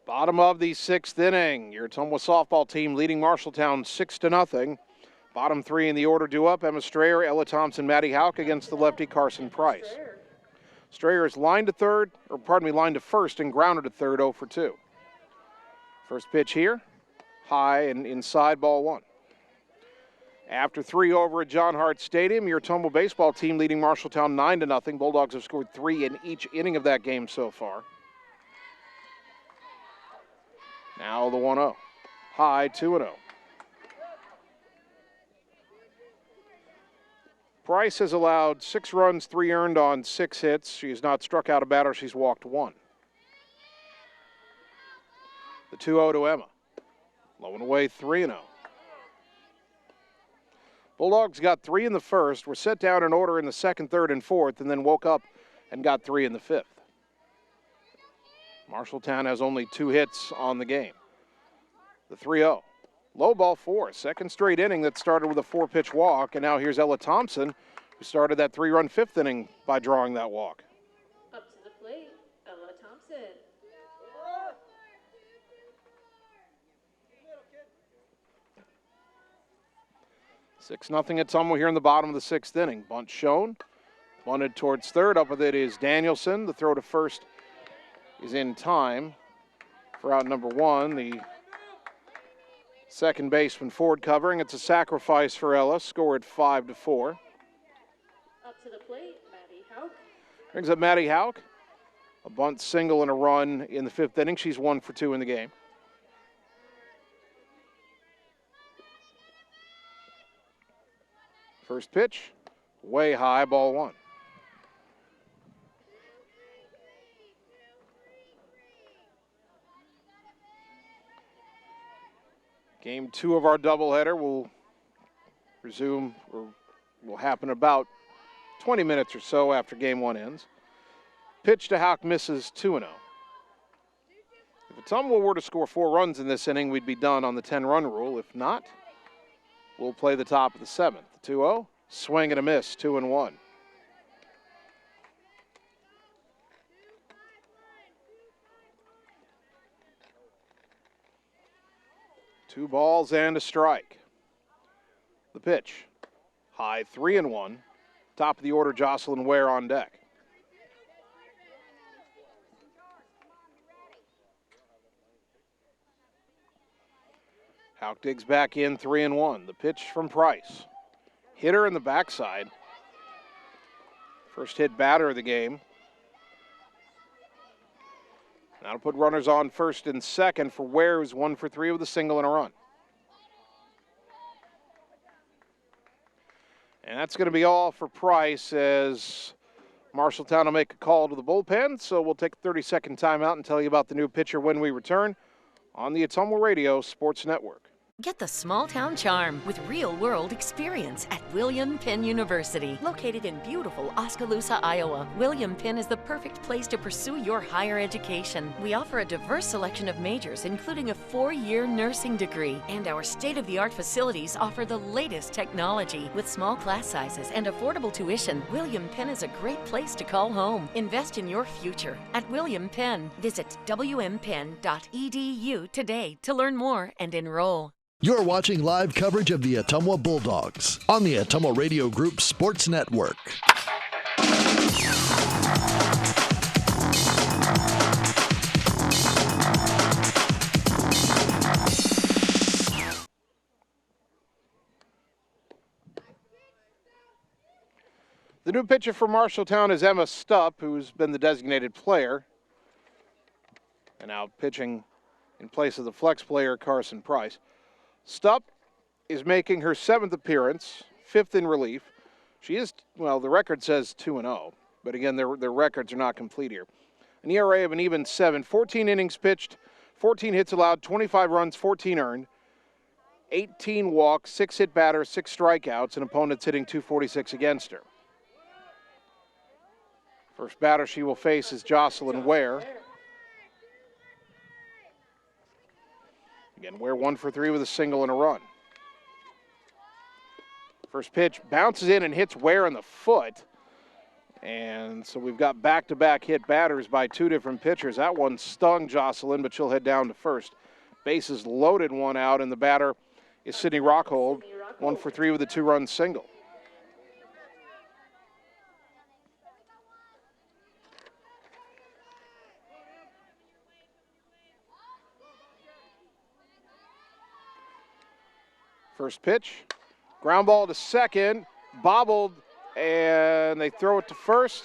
Bottom of the sixth inning, your Ottumwa softball team leading Marshalltown 6-0. Bottom three in the order due up: Emma Strayer, Ella Thompson, Maddie Hauk against the lefty Carson Price. Strayer is lined to first and grounded to third, 0 for 2. First pitch here, high and inside, ball one. After 3 over at John Hart Stadium, your Ottumwa baseball team leading Marshalltown 9-0. Bulldogs have scored 3 in each inning of that game so far. Now the 1-0. High, 2-0. Price has allowed 6 runs, 3 earned on 6 hits. She has not struck out a batter. She's walked 1. The 2-0 to Emma. Low and away, 3-0. Bulldogs got 3 in the first, were set down in order in the second, third, and fourth, and then woke up and got 3 in the fifth. Marshalltown has only 2 hits on the game. The 3-0. Low ball 4, second straight inning that started with a 4-pitch walk, and now here's Ella Thompson, who started that 3-run 5th inning by drawing that walk. Up to the plate, Ella Thompson. 6-0 at Ottumwa here in the bottom of the 6th inning. Bunt shown, bunted towards third. Up with it is Danielson. The throw to first is in time for out number 1. The second baseman Ford covering. It's a sacrifice for Ella. Scored 5-4. Up to the plate, Maddie Hauk. Brings up Maddie Hauk. A bunt, single, and a run in the 5th inning. She's 1 for 2 in the game. First pitch, way high, ball 1. Game 2 of our doubleheader will resume, or will happen about 20 minutes or so after game 1 ends. Pitch to Hauk misses, 2-0. If Ottumwa were to score 4 runs in this inning, we'd be done on the 10-run rule. If not, we'll play the top of the 7th. The 2-0, swing and a miss, 2-1. Two balls and a strike. The pitch, high, 3-1. Top of the order, Jocelyn Ware on deck. Hauk digs back in, 3-1. The pitch from Price. Hitter in the backside. First hit batter of the game. Now to put runners on first and second for Ware, who's 1 for 3 with a single and a run. And that's going to be all for Price, as Marshalltown will make a call to the bullpen. So we'll take a 30-second timeout and tell you about the new pitcher when we return on the Ottumwa Radio Sports Network. Get the small town charm with real-world experience at William Penn University. Located in beautiful Oskaloosa, Iowa, William Penn is the perfect place to pursue your higher education. We offer a diverse selection of majors, including a 4-year nursing degree. And our state-of-the-art facilities offer the latest technology. With small class sizes and affordable tuition, William Penn is a great place to call home. Invest in your future at William Penn. Visit wmpenn.edu today to learn more and enroll. You're watching live coverage of the Ottumwa Bulldogs on the Ottumwa Radio Group Sports Network. The new pitcher for Marshalltown is Emma Stupp, who's been the designated player, and now pitching in place of the flex player Carson Price. Stupp is making her 7th appearance, 5th in relief. She is, well, the record says 2-0, but again, their records are not complete here. An ERA of an even 7, 14 innings pitched, 14 hits allowed, 25 runs, 14 earned, 18 walks, 6 hit batters, 6 strikeouts, and opponents hitting .246 against her. First batter she will face is Jocelyn Ware. Again, Ware 1 for 3 with a single and a run. First pitch bounces in and hits Ware in the foot. And so we've got back-to-back hit batters by two different pitchers. That one stung Jocelyn, but she'll head down to first. Bases loaded, one out, and the batter is Sydney Rockhold, 1 for 3 with a 2-run single. First pitch, ground ball to second, bobbled, and they throw it to first.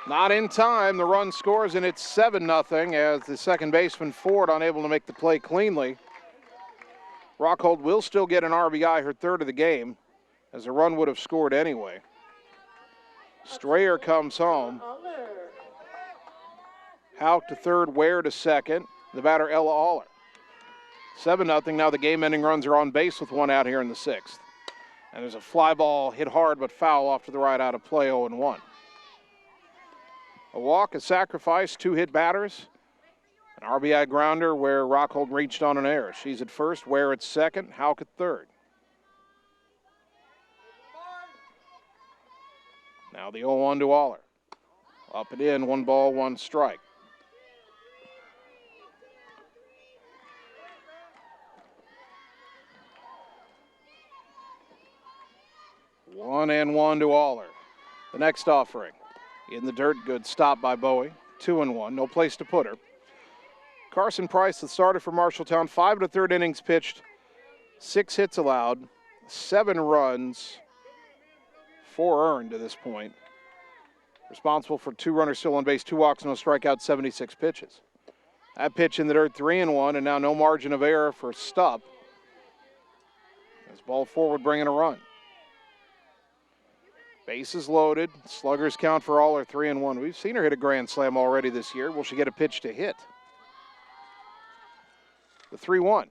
Not in time. The run scores, and it's 7-0 as the second baseman Ford unable to make the play cleanly. Rockhold will still get an RBI, her third of the game, as the run would have scored anyway. Strayer comes home. Hauk to third, Ware to second. The batter, Ella Aller. 7-0. Now the game-ending runs are on base with one out here in the sixth. And there's a fly ball hit hard but foul off to the right out of play, 0-1. A walk, a sacrifice, two hit batters. An RBI grounder where Rockhold reached on an error. She's at first, Ware at second, Hauk at third. Now the 0-1 to Aller. Up and in, 1 ball, 1 strike. One and 1 to Aller. The next offering. In the dirt, good stop by Bowie. 2-1, no place to put her. Carson Price, the starter for Marshalltown, 5 1/3 innings pitched, 6 hits allowed, 7 runs, 4 earned to this point. Responsible for 2 runners still on base, 2 walks, no strikeouts, 76 pitches. That pitch in the dirt, 3-1, and now no margin of error for Stupp. As ball forward, bringing a run. Bases loaded. Sluggers count for Aller, 3-1. We've seen her hit a grand slam already this year. Will she get a pitch to hit? The 3-1.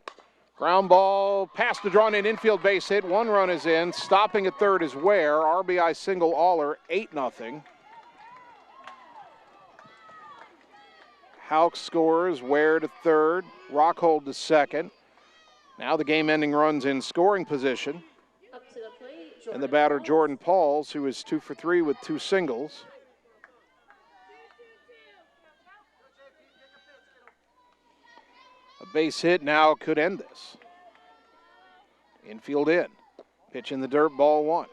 Ground ball, past the drawn in infield base hit. 1 run is in. Stopping at third is Ware. RBI single Aller, 8-0. Hauk scores. Ware to third. Rockhold to second. Now the game-ending runs in scoring position. And the batter, Jordan Pauls, who is 2 for 3 with 2 singles. A base hit now could end this. Infield in. Pitch in the dirt, ball 1.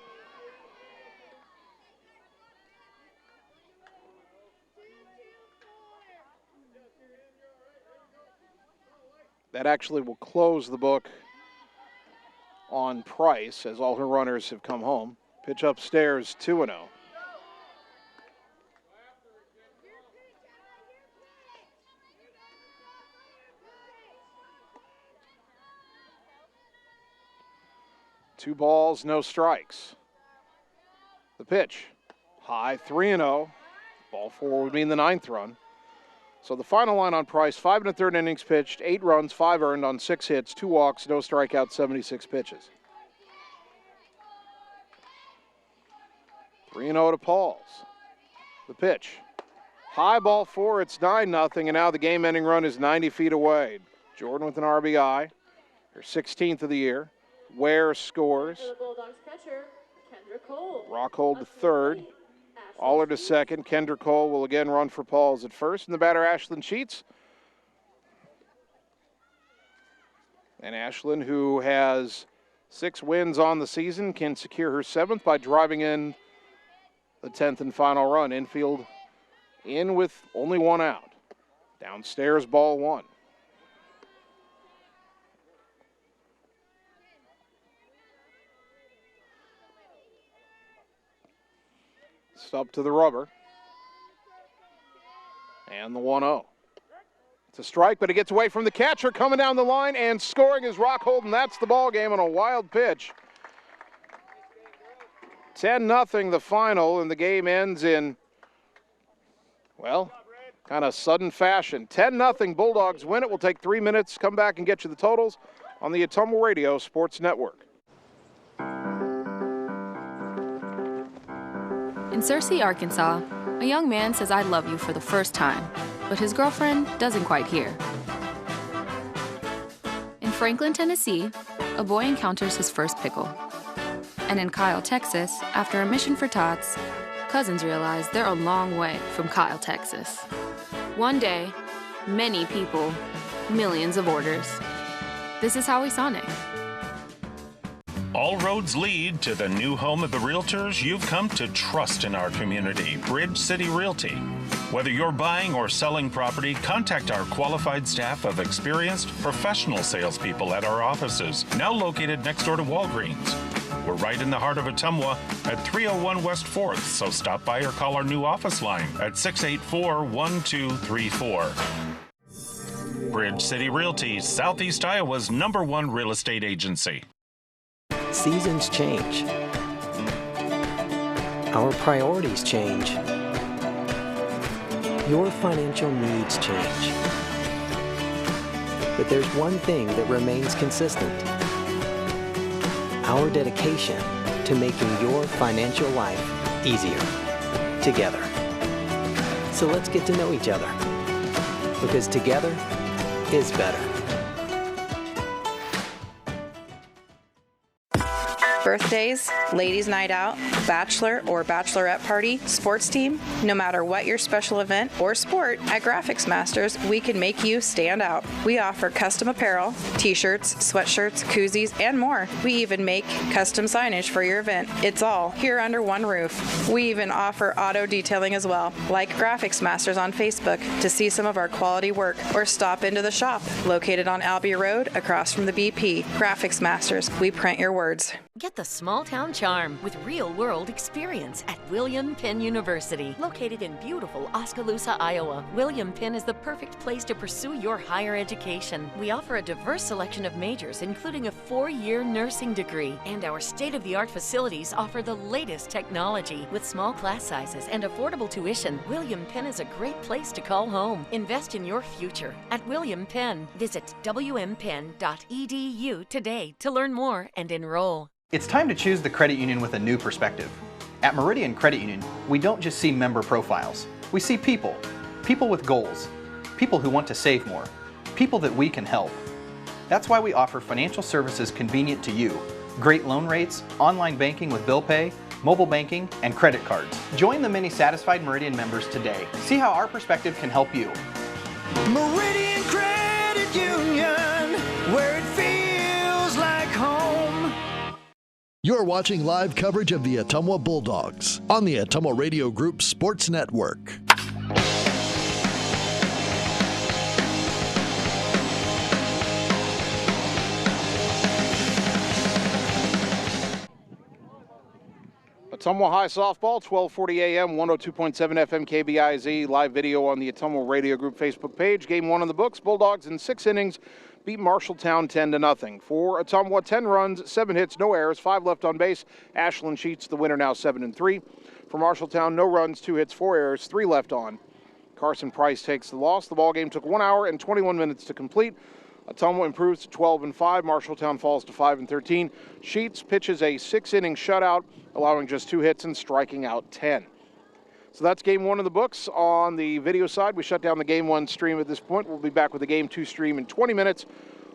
That actually will close the book on Price, as all her runners have come home. Pitch upstairs, 2-0. Two balls, no strikes. The pitch, high, 3-0. Ball 4 would mean the 9th run. So the final line on Price, 5 1/3 innings pitched, 8 runs, 5 earned on 6 hits, 2 walks, no strikeouts, 76 pitches. 3-0 to Pauls. The pitch. High, ball 4, it's 9-0, and now the game-ending run is 90 feet away. Jordan with an RBI, her 16th of the year. Ware scores. Rockhold to third. Aller to second. Kendra Cole will again run for Pauls at first. And the batter, Ashlyn Sheets. And Ashlyn, who has 6 wins on the season, can secure her 7th by driving in the 10th and final run. Infield in with only 1 out. Downstairs, ball 1. Up to the rubber. And the 1-0. It's a strike, but it gets away from the catcher, coming down the line, and scoring is Rockhold, and that's the ball game on a wild pitch. 10-0 the final, and the game ends in, well, kind of sudden fashion. 10-0 Bulldogs win it. We'll take 3 minutes, come back and get you the totals on the Ottumwa Radio Sports Network. In Searcy, Arkansas, a young man says I love you for the first time, but his girlfriend doesn't quite hear. In Franklin, Tennessee, a boy encounters his first pickle. And in Kyle, Texas, after a mission for tots, cousins realize they're a long way from Kyle, Texas. One day, many people, millions of orders. This is Howie Sonic. All roads lead to the new home of the realtors you've come to trust in our community, Bridge City Realty. Whether you're buying or selling property, contact our qualified staff of experienced, professional salespeople at our offices, now located next door to Walgreens. We're right in the heart of Ottumwa at 301 West 4th, so stop by or call our new office line at 684-1234. Bridge City Realty, Southeast Iowa's #1 real estate agency. Seasons change. Our priorities change. Your financial needs change. But there's one thing that remains consistent: our dedication to making your financial life easier together. So let's get to know each other, because together is better. Birthdays, ladies' night out, bachelor or bachelorette party, sports team, no matter what your special event or sport, at Graphics Masters, we can make you stand out. We offer custom apparel, t-shirts, sweatshirts, koozies, and more. We even make custom signage for your event. It's all here under one roof. We even offer auto detailing as well. Like Graphics Masters on Facebook to see some of our quality work, or stop into the shop located on Albee Road across from the BP. Graphics Masters, we print your words. Get the small town charm with real-world experience at William Penn University. Located in beautiful Oskaloosa, Iowa, William Penn is the perfect place to pursue your higher education. We offer a diverse selection of majors, including a 4-year nursing degree. And our state-of-the-art facilities offer the latest technology. With small class sizes and affordable tuition, William Penn is a great place to call home. Invest in your future at William Penn. Visit wmpenn.edu today to learn more and enroll. It's time to choose the credit union with a new perspective. At Meridian Credit Union, we don't just see member profiles. We see people. People with goals. People who want to save more. People that we can help. That's why we offer financial services convenient to you. Great loan rates, online banking with bill pay, mobile banking, and credit cards. Join the many satisfied Meridian members today. See how our perspective can help you. Meridian Credit Union, where it feels like home. You're watching live coverage of the Ottumwa Bulldogs on the Ottumwa Radio Group Sports Network. Ottumwa High Softball, 1240 AM, 102.7 FM KBIZ. Live video on the Ottumwa Radio Group Facebook page. Game 1 in the books. Bulldogs in 6 innings beat Marshalltown 10-0. For Ottumwa, 10 runs, 7 hits, no errors, 5 left on base. Ashlyn Sheets, the winner, now 7-3. For Marshalltown, no runs, 2 hits, 4 errors, 3 left on. Carson Price takes the loss. The ballgame took 1 hour and 21 minutes to complete. Ottumwa improves to 12-5. Marshalltown falls to 5-13. Sheets pitches a 6-inning shutout, allowing just 2 hits and striking out 10. So that's game 1 of the books. On the video side, we shut down the game 1 stream at this point. We'll be back with the game 2 stream in 20 minutes.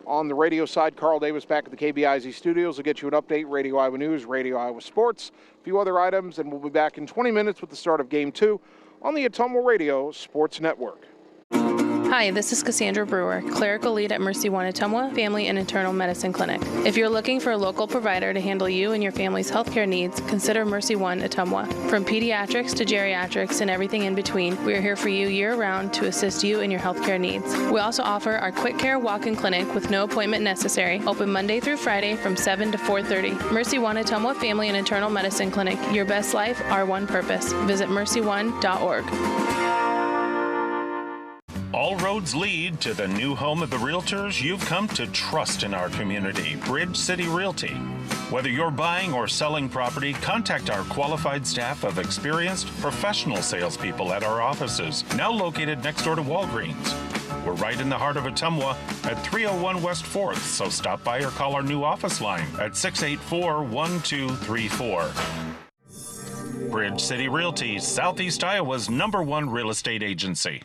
On the radio side, Carl Davis back at the KBIZ studios will get you an update, Radio Iowa News, Radio Iowa Sports, a few other items, and we'll be back in 20 minutes with the start of game 2 on the Ottumwa Radio Sports Network. Hi, this is Cassandra Brewer, clerical lead at Mercy One Ottumwa Family and Internal Medicine Clinic. If you're looking for a local provider to handle you and your family's healthcare needs, consider Mercy One Ottumwa. From pediatrics to geriatrics and everything in between, we are here for you year-round to assist you in your healthcare needs. We also offer our Quick Care Walk-in Clinic with no appointment necessary, open Monday through Friday from 7 to 4:30. Mercy One Ottumwa Family and Internal Medicine Clinic. Your best life, our one purpose. Visit mercyone.org. All roads lead to the new home of the realtors you've come to trust in our community, Bridge City Realty. Whether you're buying or selling property, contact our qualified staff of experienced, professional salespeople at our offices, now located next door to Walgreens. We're right in the heart of Ottumwa at 301 West 4th, so stop by or call our new office line at 684-1234. Bridge City Realty, Southeast Iowa's #1 real estate agency.